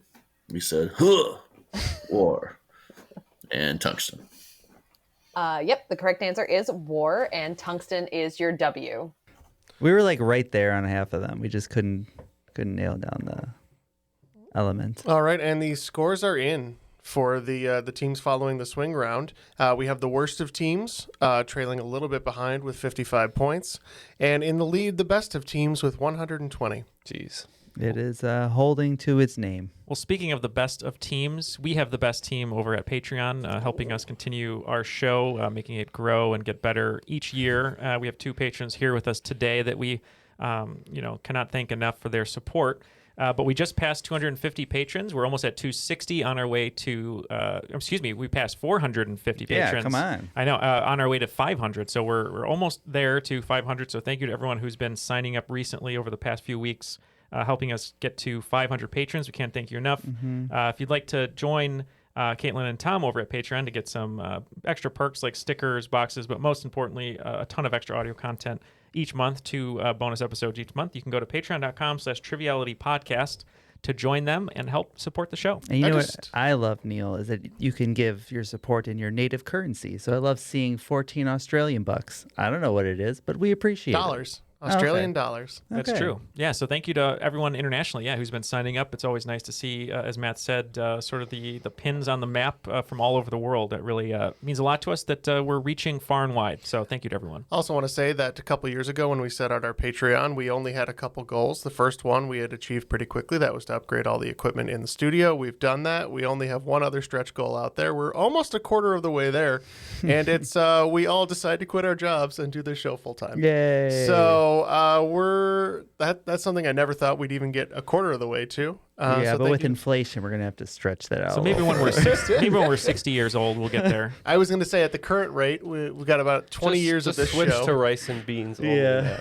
We said, huh, war and tungsten. Yep, the correct answer is war, and tungsten is your W. We were like right there on half of them. We just couldn't nail down the element. All right, and the scores are in for the teams following the swing round. We have the worst of teams trailing a little bit behind with 55 points, and in the lead, the best of teams with 120. Jeez. It is holding to its name. Well, speaking of the best of teams, we have the best team over at Patreon, helping us continue our show, making it grow and get better each year. We have 2 patrons here with us today that we, cannot thank enough for their support. But we just passed 250 patrons. We're almost at 260 on our way to, we passed 450 patrons. Yeah, come on. I know, on our way to 500. So we're almost there to 500. So thank you to everyone who's been signing up recently over the past few weeks, helping us get to 500 patrons. We can't thank you enough. Mm-hmm. If you'd like to join Caitlin and Tom over at Patreon to get some extra perks like stickers, boxes, but most importantly, a ton of extra audio content each month, 2 bonus episodes each month, you can go to patreon.com/trivialitypodcast to join them and help support the show. And you know what I love, Neal, is that you can give your support in your native currency. So I love seeing 14 Australian bucks. I don't know what it is, but we appreciate Dollars. it. Australian dollars. That's true. Yeah, so thank you to everyone internationally, who's been signing up. It's always nice to see, as Matt said, sort of the pins on the map from all over the world. That really means a lot to us that we're reaching far and wide. So thank you to everyone. I also want to say that a couple of years ago when we set out our Patreon, we only had a couple goals. The first one we had achieved pretty quickly. That was to upgrade all the equipment in the studio. We've done that. We only have one other stretch goal out there. We're almost a quarter of the way there. And it's we all decide to quit our jobs and do this show full time. Yay. So that's something I never thought we'd even get a quarter of the way to. But with inflation, we're gonna have to stretch that out. So maybe when we're 60 years old, we'll get there. I was going to say at the current rate, we've got about 20 years of this switch show. to rice and beans. Yeah.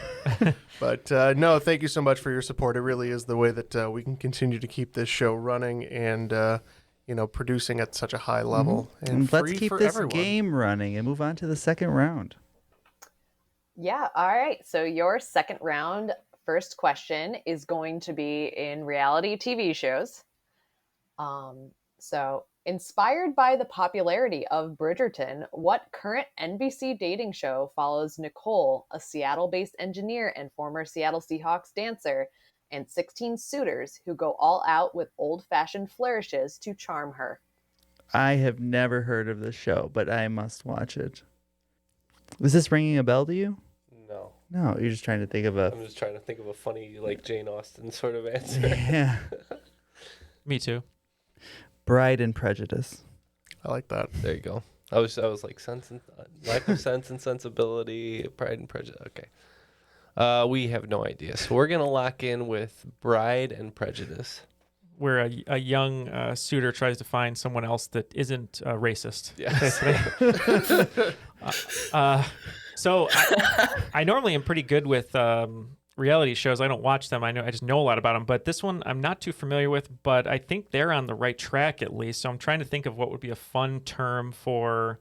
But no, thank you so much for your support. It really is the way that we can continue to keep this show running and producing at such a high level. And let's free keep for this everyone. game running and move on to the second round. Yeah, all right. So your second round first question is going to be in reality TV shows. So inspired by the popularity of Bridgerton, what current NBC dating show follows Nicole, a Seattle-based engineer and former Seattle Seahawks dancer, and 16 suitors who go all out with old-fashioned flourishes to charm her? I have never heard of this show, but I must watch it. Was this ringing a bell to you? No. No, you're just trying to think of a... I'm just trying to think of a funny, like, Jane Austen sort of answer. Yeah. Me too. Bride and Prejudice. I like that. There you go. I was like lack of sense and sensibility, Pride and Prejudice. Okay. We have no idea. So we're going to lock in with Bride and Prejudice. Where a young suitor tries to find someone else that isn't racist. Yes. So I normally am pretty good with reality shows. I don't watch them. I just know a lot about them. But this one I'm not too familiar with, but I think they're on the right track at least. So I'm trying to think of what would be a fun term for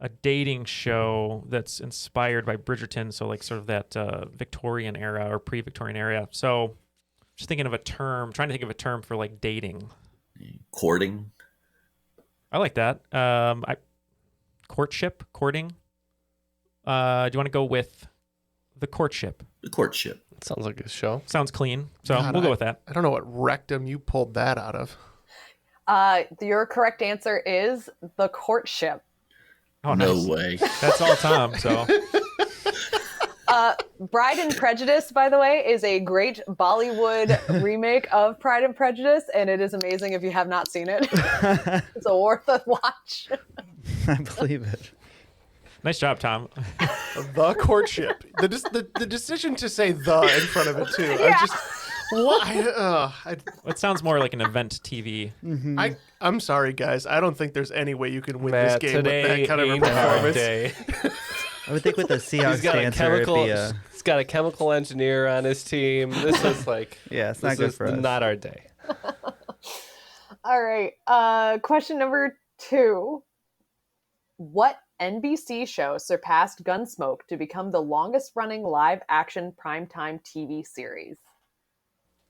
a dating show that's inspired by Bridgerton. So like sort of that Victorian era or pre-Victorian era. So just thinking of a term, trying to think of a term for like dating. Courting. I like that. Courting. Do you want to go with the courtship? The courtship. Sounds like a show. Sounds clean. So God, we'll go with that. I don't know what rectum you pulled that out of. Your correct answer is the courtship. Oh, no nice. way. That's all Tom. So Bride and Prejudice, by the way, is a great Bollywood remake of Pride and Prejudice, and it is amazing if you have not seen it. It's a worth a watch. I believe it. nice job, Tom. The courtship. The decision to say "the" in front of it too. Yeah. It sounds more like an event TV. I'm sorry, guys. I don't think there's any way you can win Matt, this game with today that kind of a ain't our performance. day. I would think with the Seahawks He's got a answer, it'd chemical. be a... He's got a chemical engineer on his team. This is like, Yeah, it's not this good is for us. not our day. All right. Question number 2. What NBC show surpassed Gunsmoke to become the longest-running live-action primetime TV series?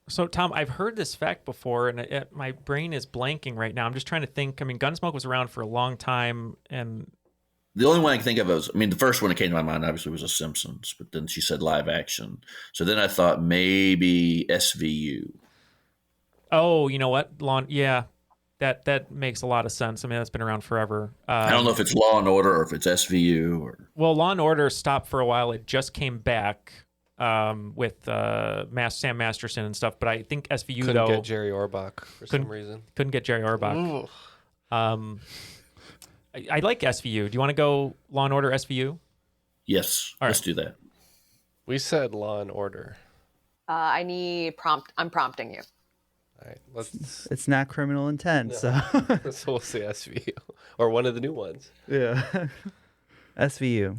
So, Tom, I've heard this fact before, and my brain is blanking right now. I'm just trying to think. I mean, Gunsmoke was around for a long time, and The only one I can think of was, the first one that came to my mind obviously was The Simpsons, but then she said live action. So then I thought maybe SVU. oh, you know what? Yeah, that makes a lot of sense. I mean, that's been around forever. I don't know if it's Law and Order or if it's SVU or. Well, Law and Order stopped for a while. It just came back with Sam Masterson and stuff. But I think SVU Couldn't though get Jerry Orbach for some reason. Couldn't get Jerry Orbach. Ooh. I like SVU. Do you want to go Law and Order SVU? Yes, All let's right. do that. We said Law and Order. I need prompt. I'm prompting you. All right, let's. It's not criminal intent, so... So we'll say SVU or one of the new ones. Yeah. SVU.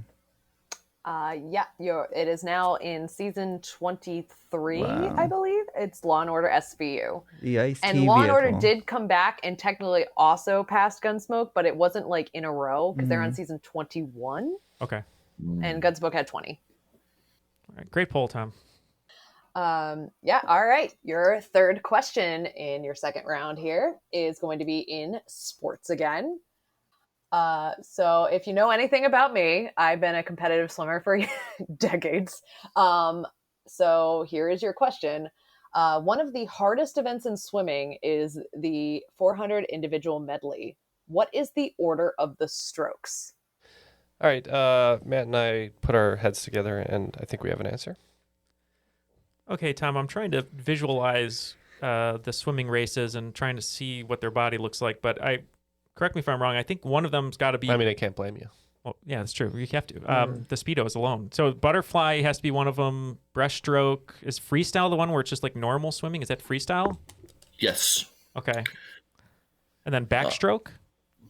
Yeah, it is now in season 23, Wow. I believe. It's Law and Order SVU. The Ice-T And Law and Order vehicle. did come back and technically also passed Gunsmoke, but it wasn't like in a row because they're on season 21 Okay. and Gunsmoke had 20. All right. Great poll, Tom. Yeah, all right. Your third question in your second round here is going to be in sports again. So if you know anything about me, I've been a competitive swimmer for decades. So here is your question. One of the hardest events in swimming is the 400 individual medley. What is the order of the strokes? All right, Matt and I put our heads together, and I think we have an answer. Okay, Tom, I'm trying to visualize the swimming races and trying to see what their body looks like. But correct me if I'm wrong. I think one of them's got to be. I mean, I can't blame you. Well, yeah, that's true. You have to. The Speedos alone. So butterfly has to be one of them. Breaststroke. Is freestyle the one where it's just like normal swimming? Is that freestyle? Yes. Okay. And then backstroke?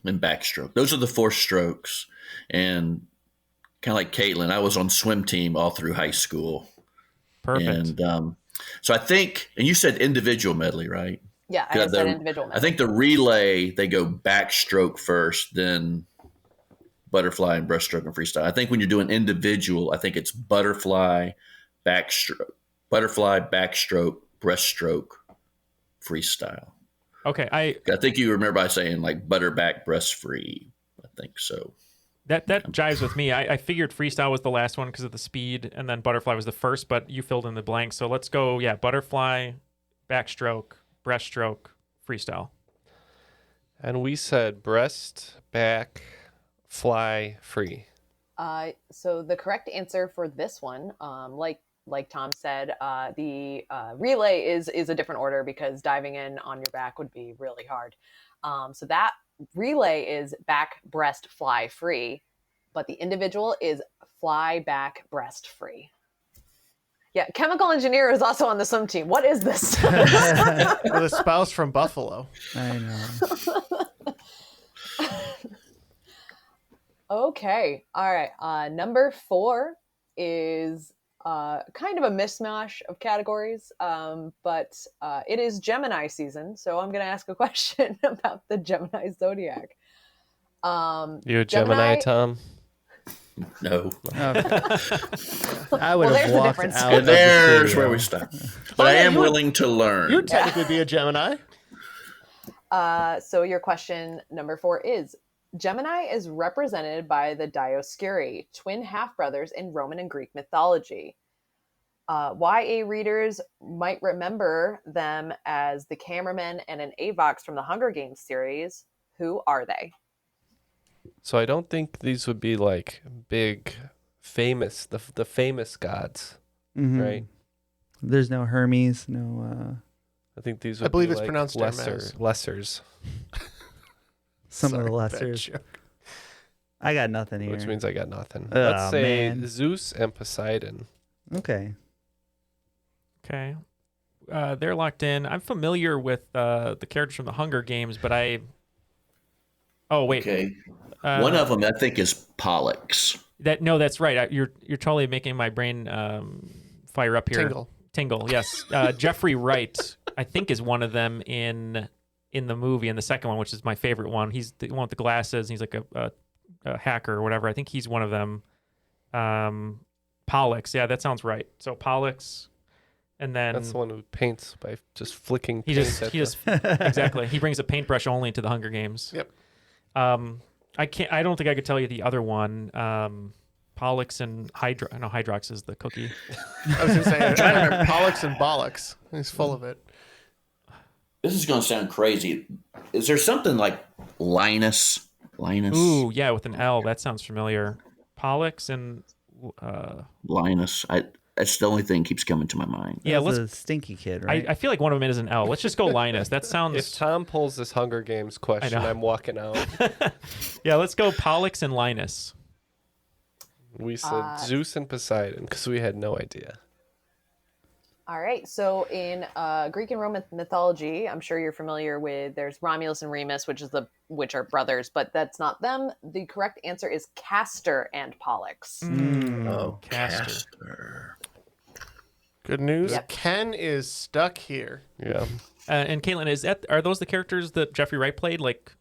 And backstroke. Those are the 4 strokes. And kind of like Caitlin, I was on swim team all through high school. Perfect. And so I think, and you said individual medley, right? Yeah, I said individual medley. I think the relay, they go backstroke first, then butterfly and breaststroke and freestyle. I think when you're doing individual, I think it's butterfly, backstroke, breaststroke, freestyle. Okay, I think you remember I saying like butterback, breast free. I think so. That jives with me. I figured freestyle was the last one because of the speed, and then butterfly was the first, but you filled in the blank. So let's go, butterfly, backstroke, breaststroke, freestyle. And we said breast, back, fly, free. So the correct answer for this one, like Tom said, the relay is a different order because diving in on your back would be really hard. So that relay is back, breast, fly, free, but the individual is fly, back, breast, free. Yeah, chemical engineer is also on the swim team. What is this? With a spouse from Buffalo. I know. Okay. All right. Number 4 is kind of a mishmash of categories, but it is Gemini season. So I'm going to ask a question about the Gemini zodiac. You a Gemini, Tom? No. I would have walked out. And there's where we stop. But I am willing to learn. You'd technically be a Gemini. So your question number 4 is, Gemini is represented by the Dioscuri, twin half-brothers in Roman and Greek mythology. YA readers might remember them as the cameraman and an Avox from the Hunger Games series. Who are they? So I don't think these would be like big, famous, the famous gods, right? There's no Hermes, no. I think these would I believe be it's like pronounced lessers. Some of the Sorry, bad lessers. joke. I got nothing here. Which means I got nothing. Oh, Let's say man. Zeus and Poseidon. Okay. Okay. They're locked in. I'm familiar with the characters from the Hunger Games, but I... Oh, wait. Okay. One of them, I think, is Pollux. No, that's right. You're totally making my brain fire up here. Tingle, yes. Jeffrey Wright, I think, is one of them in the movie, in the second one, which is my favorite one. He's the one with the glasses. And he's like a hacker or whatever. I think he's one of them. Pollux, yeah, that sounds right. So Pollux, and then That's the one who paints by just flicking paint. he just exactly. He brings a paintbrush only into the Hunger Games. Yep. I don't think I could tell you the other one. Pollux and Hydrox is the cookie. I was going to say, I trying to remember Pollux and Bollocks. He's full of it. This is going to sound crazy. Is there something like Linus? Ooh, yeah, with an L. That sounds familiar. Pollux and Linus. That's the only thing keeps coming to my mind. Yeah, That's a stinky kid, right? I feel like one of them is an L. Let's just go Linus. That sounds. If Tom pulls this Hunger Games question, I'm walking out. Yeah, let's go Pollux and Linus. We said Zeus and Poseidon because we had no idea. All right. So in Greek and Roman mythology, I'm sure you're familiar with, there's Romulus and Remus, which are brothers, but that's not them. The correct answer is Castor and Pollux. Oh, Castor. Good news. Yep. Ken is stuck here. Yeah. And Caitlin, are those the characters that Jeffrey Wright played? Like,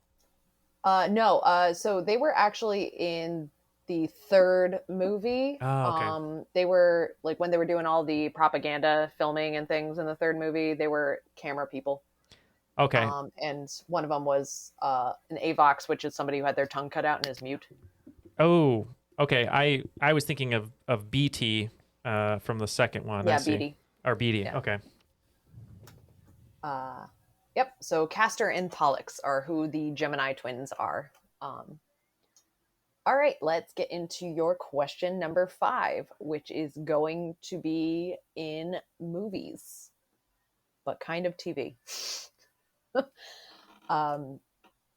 no. So they were actually in the third movie. Oh, okay. They were like, when they were doing all the propaganda filming and things in the third movie, they were camera people. Okay. And one of them was an Avox, which is somebody who had their tongue cut out and is mute. Oh, okay. I was thinking of BT from the second one. Yeah, I see. BT. Or BT. Yeah. Okay. Yep. So Castor and Pollux are who the Gemini twins are. All right, let's get into your question number 5, which is going to be in movies, but kind of TV.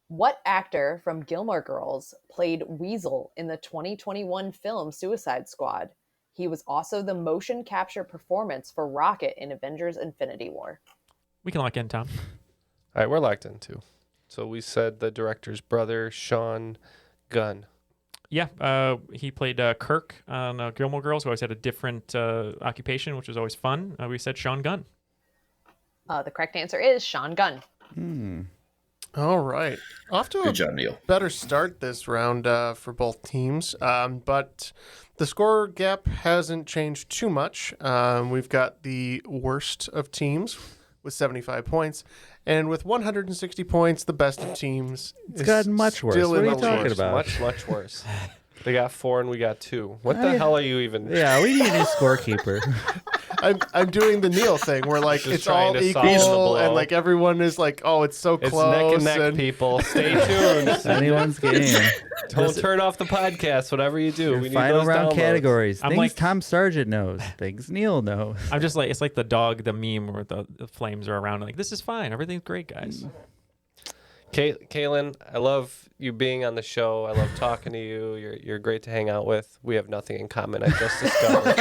What actor from Gilmore Girls played Weasel in the 2021 film Suicide Squad? He was also the motion capture performance for Rocket in Avengers Infinity War. We can lock in, Tom. All right, we're locked in too. So we said the director's brother, Sean Gunn. Yeah, he played Kirk on Gilmore Girls, who always had a different occupation, which was always fun. We said Sean Gunn. The correct answer is Sean Gunn. All right. Off to Good job, Neal. better start this round for both teams, but the score gap hasn't changed too much. We've got the worst of teams with 75 points, and with 160 points, the best of teams. It's gotten much worse. still What in are you the talking lead. about? Much worse. They got 4 and we got 2. What the hell are you even? Yeah, we need a new scorekeeper. I'm doing the Neal thing where like Just it's trying all to soften the equal blow. and like everyone is like, oh, it's so It's close. neck and neck, people. Stay tuned. Anyone's game. Don't turn off the podcast. Whatever you do, we need Final those round downloads. categories. I'm Things like- Tom Sargent knows. Things Neal knows. I'm just like, it's like the dog, the meme where the flames are around. Like, this is fine. Everything's great, guys. Caitlin, I love you being on the show. I love talking to you. You're great to hang out with. We have nothing in common. I just discovered.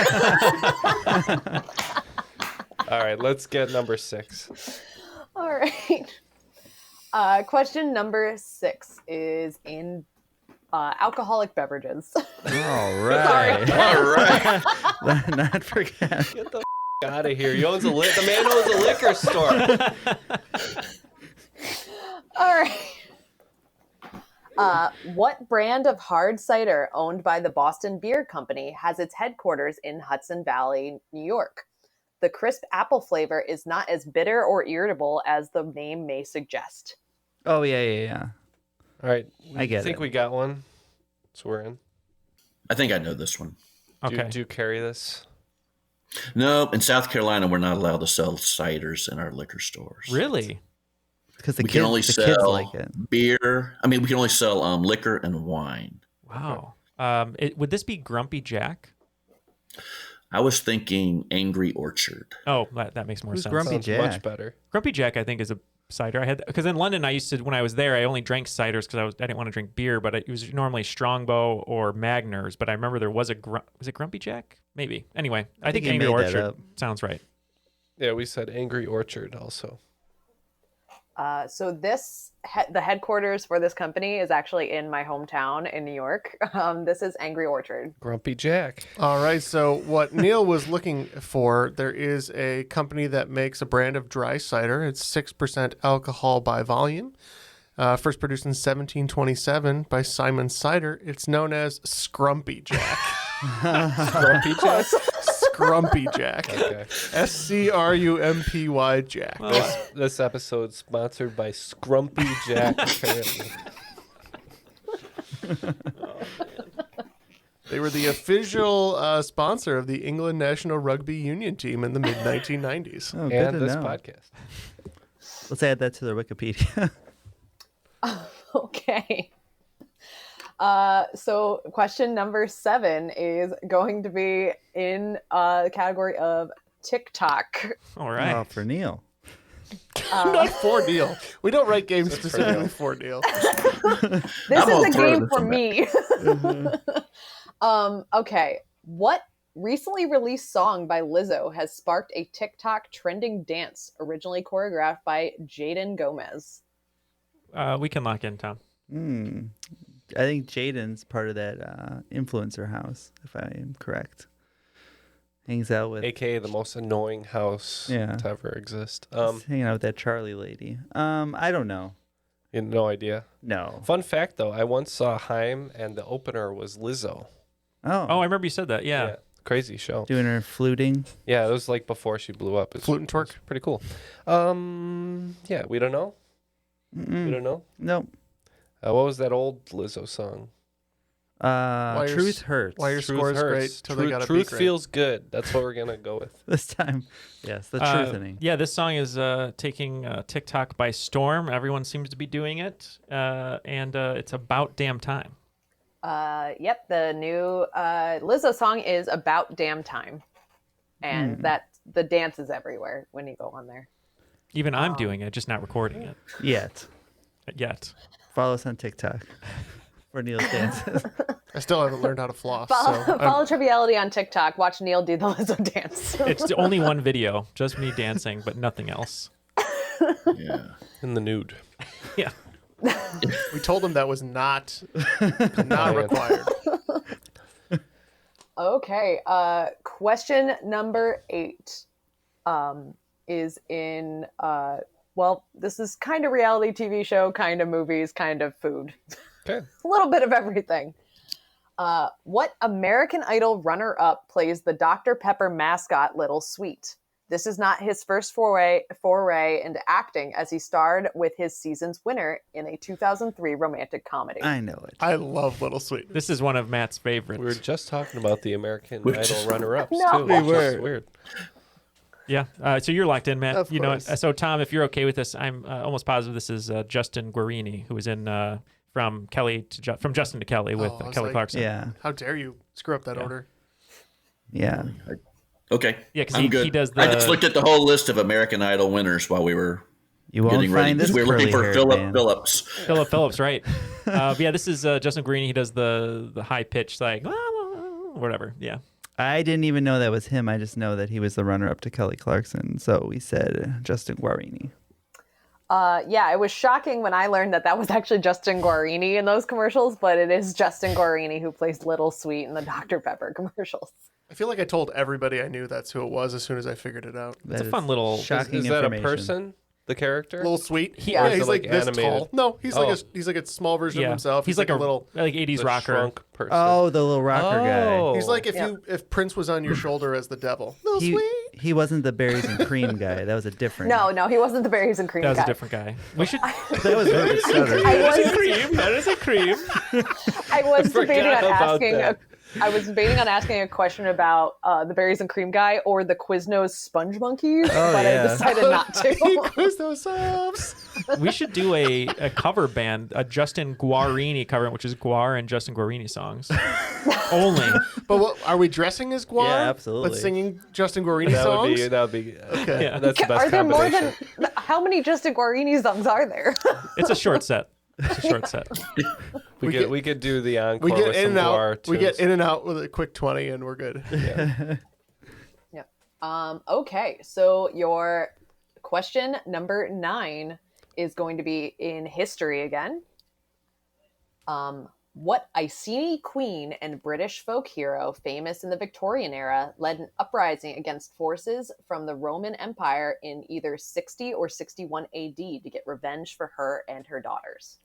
All right, let's get number 6. All right. Question number 6 is in alcoholic beverages. All right. All right. Not forget. Get the out of here. The man owns a liquor store. All right. What brand of hard cider owned by the Boston Beer Company has its headquarters in Hudson Valley, New York? The crisp apple flavor is not as bitter or irritable as the name may suggest. Oh, yeah. All right. I get think it. we got one. So we're in. I think I know this one. Okay. Do you carry this? No, in South Carolina, we're not allowed to sell ciders in our liquor stores. Really? Because We can only kids sell like it. beer. I mean, we can only sell liquor and wine. Wow. Would this be Grumpy Jack? I was thinking Angry Orchard. Oh, that makes more Who's sense. Grumpy Sounds Jack? much better. Grumpy Jack, I think, is a cider. I had because in London, when I was there, I only drank ciders because I didn't want to drink beer, but it was normally Strongbow or Magners. But I remember there was was it Grumpy Jack? Maybe. Anyway, I think you Angry made that Orchard up. sounds right. Yeah, we said Angry Orchard also. So the headquarters for this company is actually in my hometown in New York. This is Angry Orchard. Grumpy Jack. All right, so what Neal was looking for, there is a company that makes a brand of dry cider. It's 6% alcohol by volume. First produced in 1727 by Simon Cider. It's known as Scrumpy Jack. Grumpy Jack? Scrumpy Jack. Okay. SCRUMPY Jack. This episode's sponsored by Scrumpy Jack, apparently. They were the official sponsor of the England national rugby union team in the mid-1990s. Oh, good And to this know. podcast. Let's add that to their Wikipedia. Okay. So question number 7 is going to be in the category of TikTok. All right. Oh, for Neal. Not for Neal. We don't write games specifically for Neal. This is a game for me. Okay. What recently released song by Lizzo has sparked a TikTok trending dance originally choreographed by Jaden Gomez? We can lock in, Tom. I think Jaden's part of that influencer house, if I am correct. Hangs out with... AKA the most annoying house Yeah. to ever exist. He's hanging out with that Charlie lady. I don't know. You had no idea? No. Fun fact, though, I once saw Haim, and the opener was Lizzo. Oh. Oh, I remember you said that. Yeah. Crazy show. Doing her fluting. Yeah, it was like before she blew up. It's Flute and twerk. pretty cool. Yeah, we don't know. We don't know. Nope. What was that old Lizzo song? Truth Hurts. Why your Truth score is hurts. great till they got a Truth beat rate. feels good. That's what we're gonna go with. This time. Yes, the truthening. Yeah, this song is taking TikTok by storm. Everyone seems to be doing it, and it's about damn time. Yep, the new Lizzo song is About Damn Time. And that the dance is everywhere when you go on there. Even I'm doing it, just not recording it Yet. yet. Follow us on TikTok for Neal's dances. I still haven't learned how to floss. Follow Triviality on TikTok. Watch Neal do the Lizzo dance. It's only one video, just me dancing, but nothing else. Yeah. In the nude. Yeah. We told them that was not required. Okay. Question number 8 is in, well, this is kind of reality TV show, kind of movies, kind of food. Okay. A little bit of everything. What American Idol runner-up plays the Dr. Pepper mascot Little Sweet? This is not his first foray into acting, as he starred with his season's winner in a 2003 romantic comedy. I know it. I love Little Sweet. This is one of Matt's favorites. We were just talking about the American Idol runner-ups No. too. We Which is weird. Yeah. So you're locked in, Matt. Of you know. course. So Tom, if you're okay with this, I'm almost positive this is Justin Guarini, who was in from Justin to Kelly with Oh, I was Kelly like- Clarkson. Yeah. How dare you screw up that order? Yeah. Okay. Yeah, 'cause I'm he good. does I the- just looked at the whole list of American Idol winners while we were You won't getting ready. find this We were looking for curly-haired Philip man. Phillips. Philip Phillips, right? Yeah, this is Justin Guarini. He does the high pitched like whatever. Yeah. I didn't even know that was him. I just know that he was the runner-up to Kelly Clarkson. So we said Justin Guarini. Yeah, it was shocking when I learned that was actually Justin Guarini in those commercials, but it is Justin Guarini who plays Little Sweet in the Dr. Pepper commercials. I feel like I told everybody I knew that's who it was as soon as I figured it out. It's a fun little shocking Is that a information. person? The character? A little sweet. Yeah. He's like this animated? tall. No, he's like a small version of himself. He's like a little like 80s the rocker. shrunk person. Oh, the little rocker guy. He's like if Prince was on your shoulder as the devil. Little He, sweet. he wasn't the berries and cream guy. That was a different. No, he wasn't the berries and cream That was guy. a different guy. We should. That was Herbert Sutter. That is a cream. I was debating on about asking. that. I was debating on asking a question about the berries and cream guy or the Quiznos sponge monkeys, but I decided not to. Quiznos subs. We should do a cover band, a Justin Guarini cover, which is Guar and Justin Guarini songs. Only. But what, are we dressing as Guar? Yeah, absolutely. But singing Justin Guarini songs? That would be Okay. Yeah. That's the best Are there more combination. than how many Justin Guarini songs are there? It's a short set. It's a short set. We could do the encore We get with in some and out. Guar We get tunes. in and out with a quick 20, and we're good. Yeah. Okay, so your question number 9 is going to be in history again. What Iceni queen and British folk hero, famous in the Victorian era, led an uprising against forces from the Roman Empire in either 60 or 61 AD to get revenge for her and her daughters?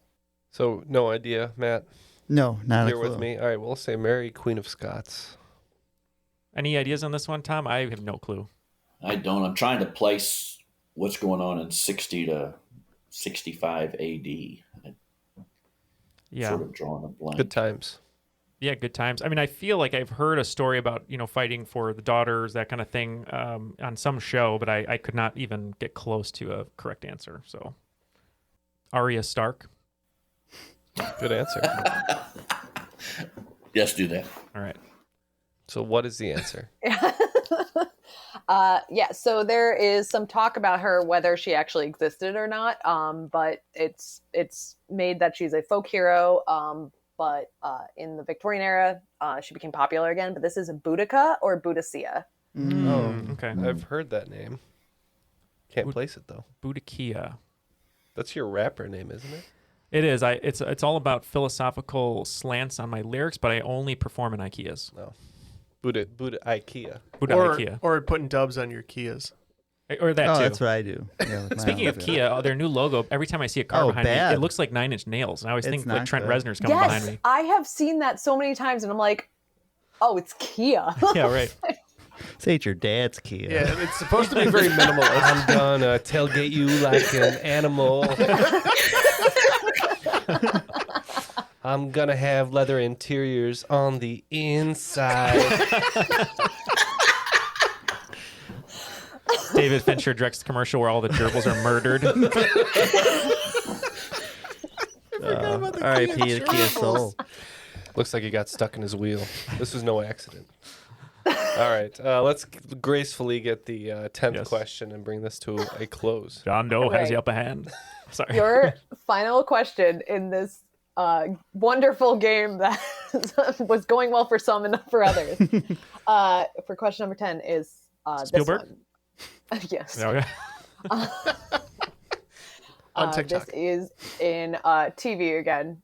So, no idea, Matt. No, not a You're clue. with me. All right, we'll say Mary, Queen of Scots. Any ideas on this one, Tom? I have no clue. I don't. I'm trying to place what's going on in 60 to 65 AD. Yeah. Sort of drawing a blank. Good times. Yeah, good times. I mean, I feel like I've heard a story about, fighting for the daughters, that kind of thing, on some show, but I could not even get close to a correct answer. So, Arya Stark. Good answer. Yes, do that. All right. So what is the answer? So there is some talk about her, whether she actually existed or not. But it's made that she's a folk hero. But in the Victorian era, she became popular again. But this is Boudica or Boudicca. Oh, okay. I've heard that name. Can't place it though. Boudicca. That's your rapper name, isn't it? It is. It's all about philosophical slants on my lyrics, but I only perform in IKEAs. No. Buddha IKEA. Buddha IKEA. Or putting dubs on your Kias. Or that too. That's what I do. Yeah, with my Speaking of own Kia, their new logo, every time I see a car behind me, bad. it looks like Nine Inch Nails. And I always It's think like not Trent good. Reznor's coming behind me. I have seen that so many times, and I'm like, oh, it's Kia. Yeah, right. Say it's your dad's Kia. Yeah, it's supposed to be very minimalist. I'm gonna tailgate you like an animal. I'm gonna have leather interiors on the inside. David Fincher directs the commercial where all the gerbils are murdered. R.I.P. the Kia Soul. Looks like he got stuck in his wheel. This was no accident. All right, let's gracefully get the 10th question and bring this to a close. John Doe has Right. the upper hand. Sorry. Your final question in this wonderful game that was going well for some and not for others. For question number 10 is Spielberg? this one. Yes. Okay. On TikTok. This is in TV again.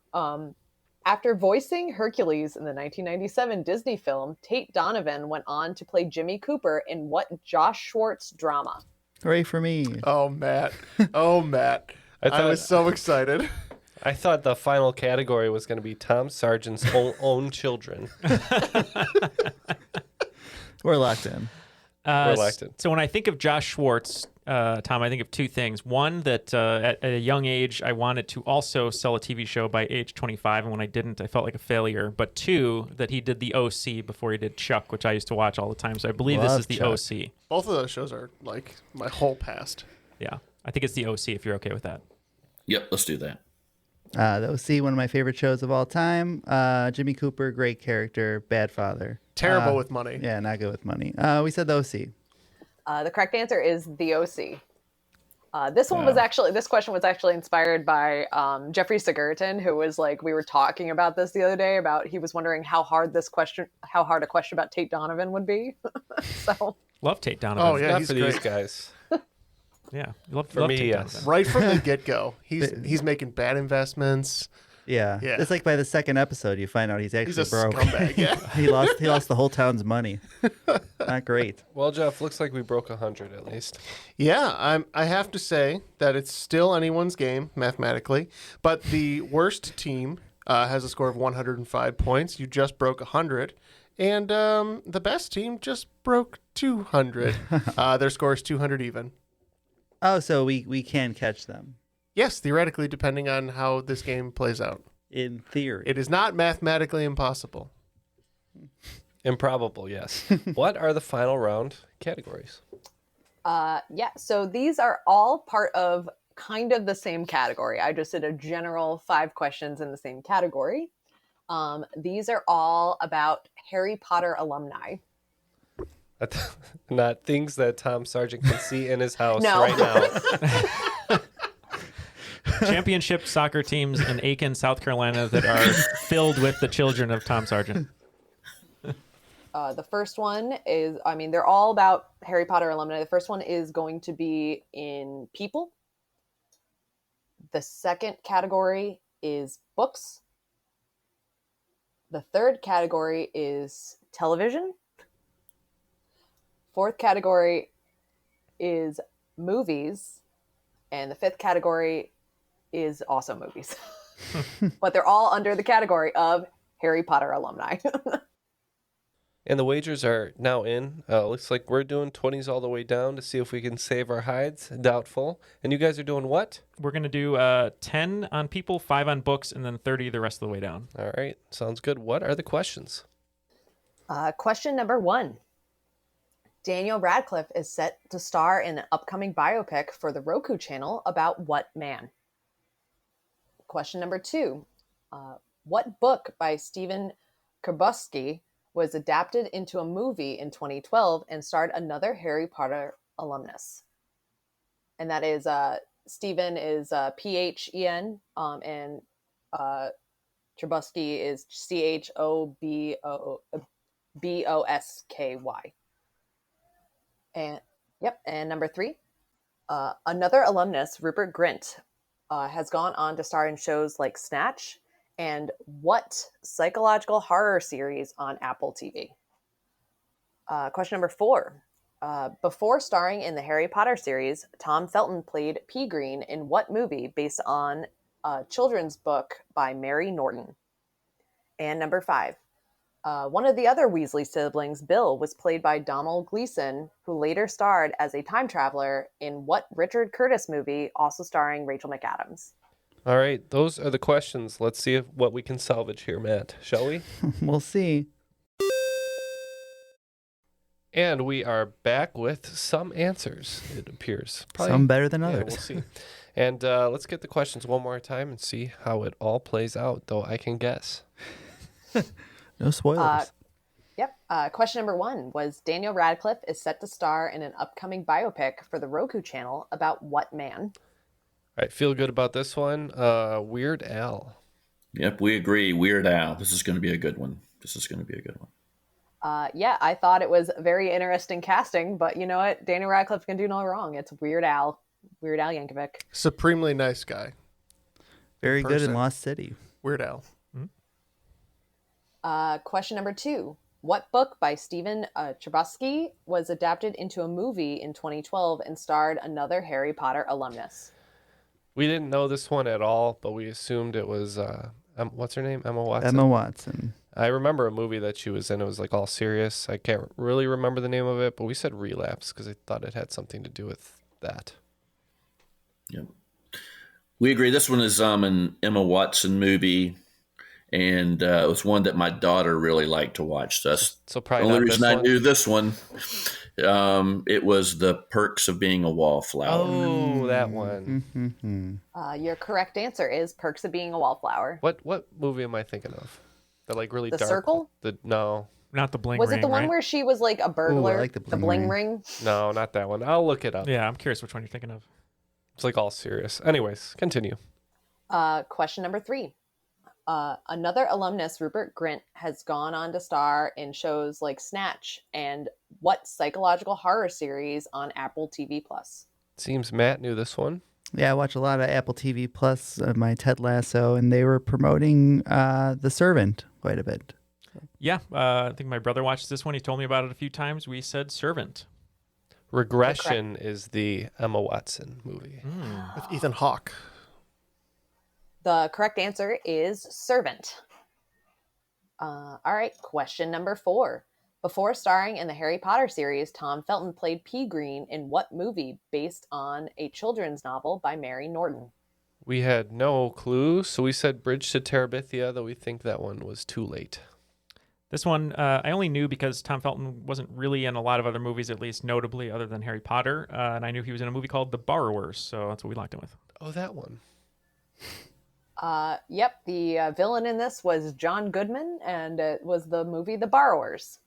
After voicing Hercules in the 1997 Disney film, Tate Donovan went on to play Jimmy Cooper in what Josh Schwartz drama? Hooray for me. Oh, Matt. Oh, Matt. I was so excited. I thought the final category was going to be Tom Sargent's own children. We're locked in. We're locked in. So when I think of Josh Schwartz, Tom, I think of two things. One, that at a young age, I wanted to also sell a TV show by age 25, and when I didn't, I felt like a failure. But two, that he did the OC before he did Chuck, which I used to watch all the time. So I believe Love this is the Chuck. OC. Both of those shows are like my whole past. Yeah, I think it's the OC if you're okay with that. Yep, let's do that. The OC, one of my favorite shows of all time. Jimmy Cooper, great character, bad father. Terrible with money. Yeah, not good with money. We said the OC. The correct answer is the OC. This question was actually inspired by Jeffrey Sigurton, who was like, we were talking about this the other day about, he was wondering how hard a question about Tate Donovan would be. So Love Tate Donovan. Oh, yeah, Not he's for great. these guys. Yeah, love For me, Tate yes. Donovan. Right from the get-go. He's making bad investments. Yeah. Yeah. It's like by the second episode, you find out he's actually a broke. scumbag, yeah. he lost the whole town's money. Not great. Well, Jeff, looks like we broke 100 at least. Yeah, I have to say that it's still anyone's game mathematically, but the worst team has a score of 105 points. You just broke 100, and the best team just broke 200. Their score is 200 even. Oh, so we can catch them. Yes, theoretically, depending on how this game plays out. In theory. It is not mathematically impossible. Improbable, yes. What are the final round categories? Yeah, so these are all part of kind of the same category. I just did a general 5 questions in the same category. These are all about Harry Potter alumni. Not things that Tom Sargent can see in his house No. right now. Championship soccer teams in Aiken, South Carolina that are filled with the children of Tom Sargent. The first one is, they're all about Harry Potter alumni. The first one is going to be in people. The second category is books. The third category is television. Fourth category is movies. And the fifth category is also movies. But they're all under the category of Harry Potter alumni. And the wagers are now in. Looks like we're doing 20s all the way down to see if we can save our hides. Doubtful. And you guys are doing what? We're going to do 10 on people, 5 on books, and then 30 the rest of the way down. All right. Sounds good. What are the questions? Question number 1. Daniel Radcliffe is set to star in an upcoming biopic for the Roku channel about what man? Question number 2. What book by Stephen Chbosky was adapted into a movie in 2012 and starred another Harry Potter alumnus? And that is Stephen is Phen, and Chbosky is Chobosky. And number 3, another alumnus, Rupert Grint, has gone on to star in shows like Snatch and what psychological horror series on Apple TV? Question number 4. Before starring in the Harry Potter series, Tom Felton played P. Green in what movie based on a children's book by Mary Norton? And number 5. One of the other Weasley siblings, Bill, was played by Domhnall Gleeson, who later starred as a time traveler in what Richard Curtis movie, also starring Rachel McAdams? All right. Those are the questions. Let's see what we can salvage here, Matt. Shall we? We'll see. And we are back with some answers, it appears. Some better than Yeah, others. we'll see. And let's get the questions one more time and see how it all plays out, though I can guess. No spoilers. Question number 1 was Daniel Radcliffe is set to star in an upcoming biopic for the Roku channel about what man? All right, feel good about this one. Weird Al. Yep, we agree. Weird Al. This is going to be a good one. I thought it was very interesting casting, but you know what? Daniel Radcliffe can do no wrong. It's Weird Al Yankovic. Supremely nice guy. Very good in Lost City. Weird Al. Question number 2. What book by Stephen Chbosky was adapted into a movie in 2012 and starred another Harry Potter alumnus? We didn't know this one at all, but we assumed it was, what's her name? Emma Watson. Emma Watson. I remember a movie that she was in. It was like all serious. I can't really remember the name of it, but we said Relapse because I thought it had something to do with that. Yep. We agree. This one is an Emma Watson movie, and it was one that my daughter really liked to watch. So that's probably the only not reason this I one? knew this one. It was The Perks of Being a Wallflower. Oh, that one. Your correct answer is Perks of Being a Wallflower. What movie am I thinking of? The like really The dark. Circle? No. Not the Bling Was Ring, it the one right? where she was like a burglar? Ooh, I like the Bling Ring? No, not that one. I'll look it up. Yeah, I'm curious which one you're thinking of. It's like all serious. Anyways, continue. Question number 3. Another alumnus, Rupert Grint, has gone on to star in shows like Snatch and what psychological horror series on Apple TV+. Seems Matt knew this one. Yeah, I watch a lot of Apple TV Plus, my Ted Lasso, and they were promoting The Servant quite a bit. Yeah, I think my brother watched this one. He told me about it a few times. We said Servant. Regression is the Emma Watson movie. With Ethan Hawke. The correct answer is Servant. All right, question number 4. Before starring in the Harry Potter series, Tom Felton played P. Green in what movie based on a children's novel by Mary Norton? We had no clue, so we said Bridge to Terabithia, though we think that one was too late. This one I only knew because Tom Felton wasn't really in a lot of other movies, at least notably, other than Harry Potter. And I knew he was in a movie called The Borrowers, so that's what we locked him with. Oh, that one. Yep, the villain in this was John Goodman, and it was the movie The Borrowers.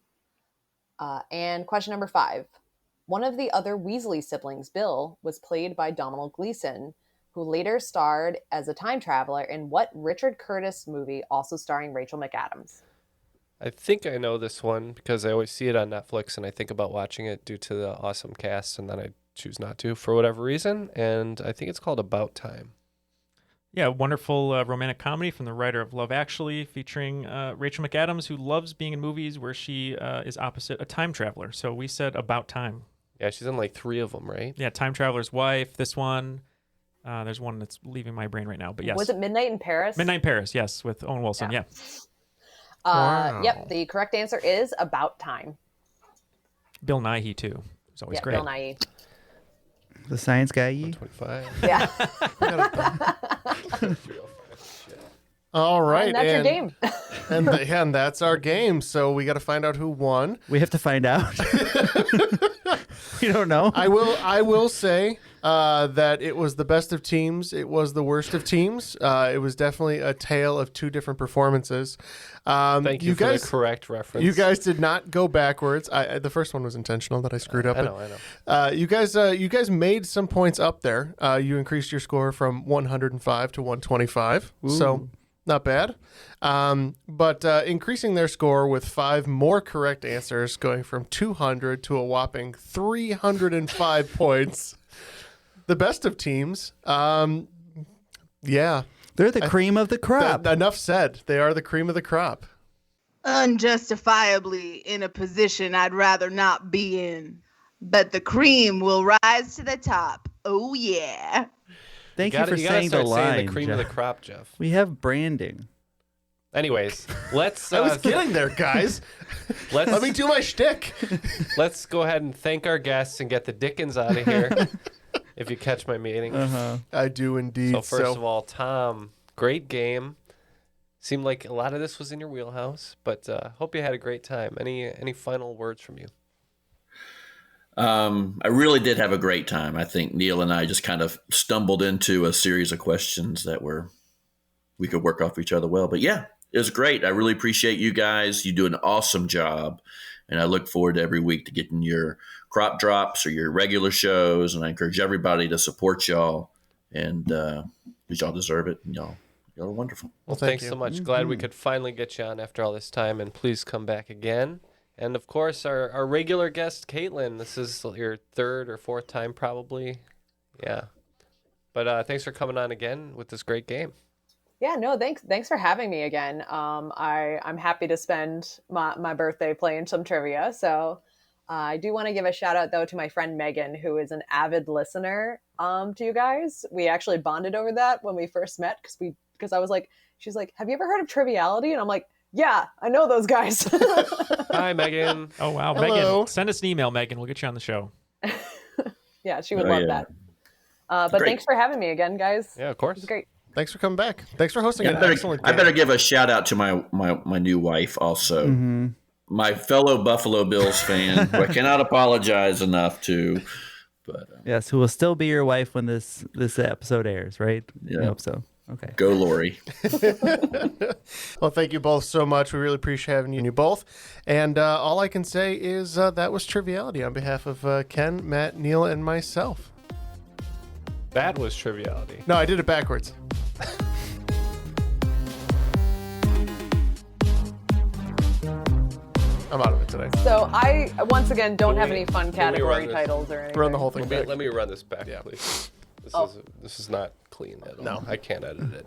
And question number 5. One of the other Weasley siblings, Bill, was played by Domhnall Gleeson, who later starred as a time traveler in what Richard Curtis movie, also starring Rachel McAdams? I think I know this one because I always see it on Netflix and I think about watching it due to the awesome cast, and then I choose not to for whatever reason. And I think it's called About Time. Yeah, wonderful romantic comedy from the writer of Love Actually, featuring Rachel McAdams, who loves being in movies where she is opposite a time traveler. So we said About Time. Yeah, she's in like 3 of them, right? Yeah, Time Traveler's Wife, this one. There's one that's leaving my brain right now, but yes. Was it Midnight in Paris? Midnight in Paris, yes, with Owen Wilson, yeah. Wow. Yep, the correct answer is About Time. Bill Nighy, too. It's always great. Bill Nighy. The science guy. 25. Yeah. All right. And that's your game. and that's our game. So we got to find out who won. We have to find out. We don't know. I will say that it was the best of teams. It was the worst of teams. It was definitely a tale of 2 different performances. Thank you for the correct reference. You guys did not go backwards. The first one was intentional that I screwed up. I know. You guys made some points up there. You increased your score from 105 to 125. Ooh. So not bad. But increasing their score with 5 more correct answers, going from 200 to a whopping 305 points. The best of teams. Yeah. They're the cream of the crop. Enough said. They are the cream of the crop. Unjustifiably in a position I'd rather not be in. But the cream will rise to the top. Oh, yeah. Thank you for saying the line, the cream of Jeff. the crop, Jeff. We have branding. Anyways, let's... I was getting there, guys. Let me do my shtick. Let's go ahead and thank our guests and get the Dickens out of here, if you catch my meaning. I do indeed. So first of all, Tom, great game. Seemed like a lot of this was in your wheelhouse, but hope you had a great time. Any final words from you? I really did have a great time. I think Neal and I just kind of stumbled into a series of questions that we could work off each other well. But yeah, it was great. I really appreciate you guys. You do an awesome job. And I look forward to every week to getting your crop drops or your regular shows. And I encourage everybody to support y'all. And because y'all deserve it. And y'all are wonderful. Well, thanks so much. Glad we could finally get you on after all this time. And please come back again. And, of course, our regular guest, Caitlin. This is your 3rd or 4th time probably. Yeah. But thanks for coming on again with this great game. Yeah, no, thanks for having me again. I'm happy to spend my birthday playing some trivia. So I do want to give a shout out, though, to my friend Megan, who is an avid listener to you guys. We actually bonded over that when we first met because I was like, she's like, have you ever heard of Triviality? And I'm like, yeah, I know those guys. Hi, Megan. Oh, wow. Hello. Megan, send us an email, Megan. We'll get you on the show. Yeah, she would love that. But Great. thanks for having me again, guys. Yeah, of course. It was great. Thanks for coming back. Thanks for hosting an excellent I game. better give a shout out to my new wife also. Mm-hmm. My fellow Buffalo Bills fan, who I cannot apologize enough to. But Yes, who will still be your wife when this episode airs, right? Yeah. I hope so. Okay. Go, Lori. Well, thank you both so much. We really appreciate having you both. And all I can say is that was Triviality on behalf of Ken, Matt, Neal, and myself. That was Triviality. No, I did it backwards. I'm out of it today. So I, once again, don't have any fun category this? titles or anything. Run the whole thing back. Let me run this back, please. This is not clean at all. No. I can't edit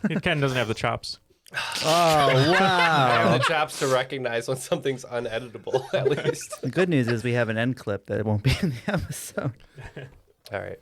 it. Ken doesn't have the chops. Oh, I wow. have the chops to recognize when something's uneditable, at least. The good news is we have an end clip that won't be in the episode. All right.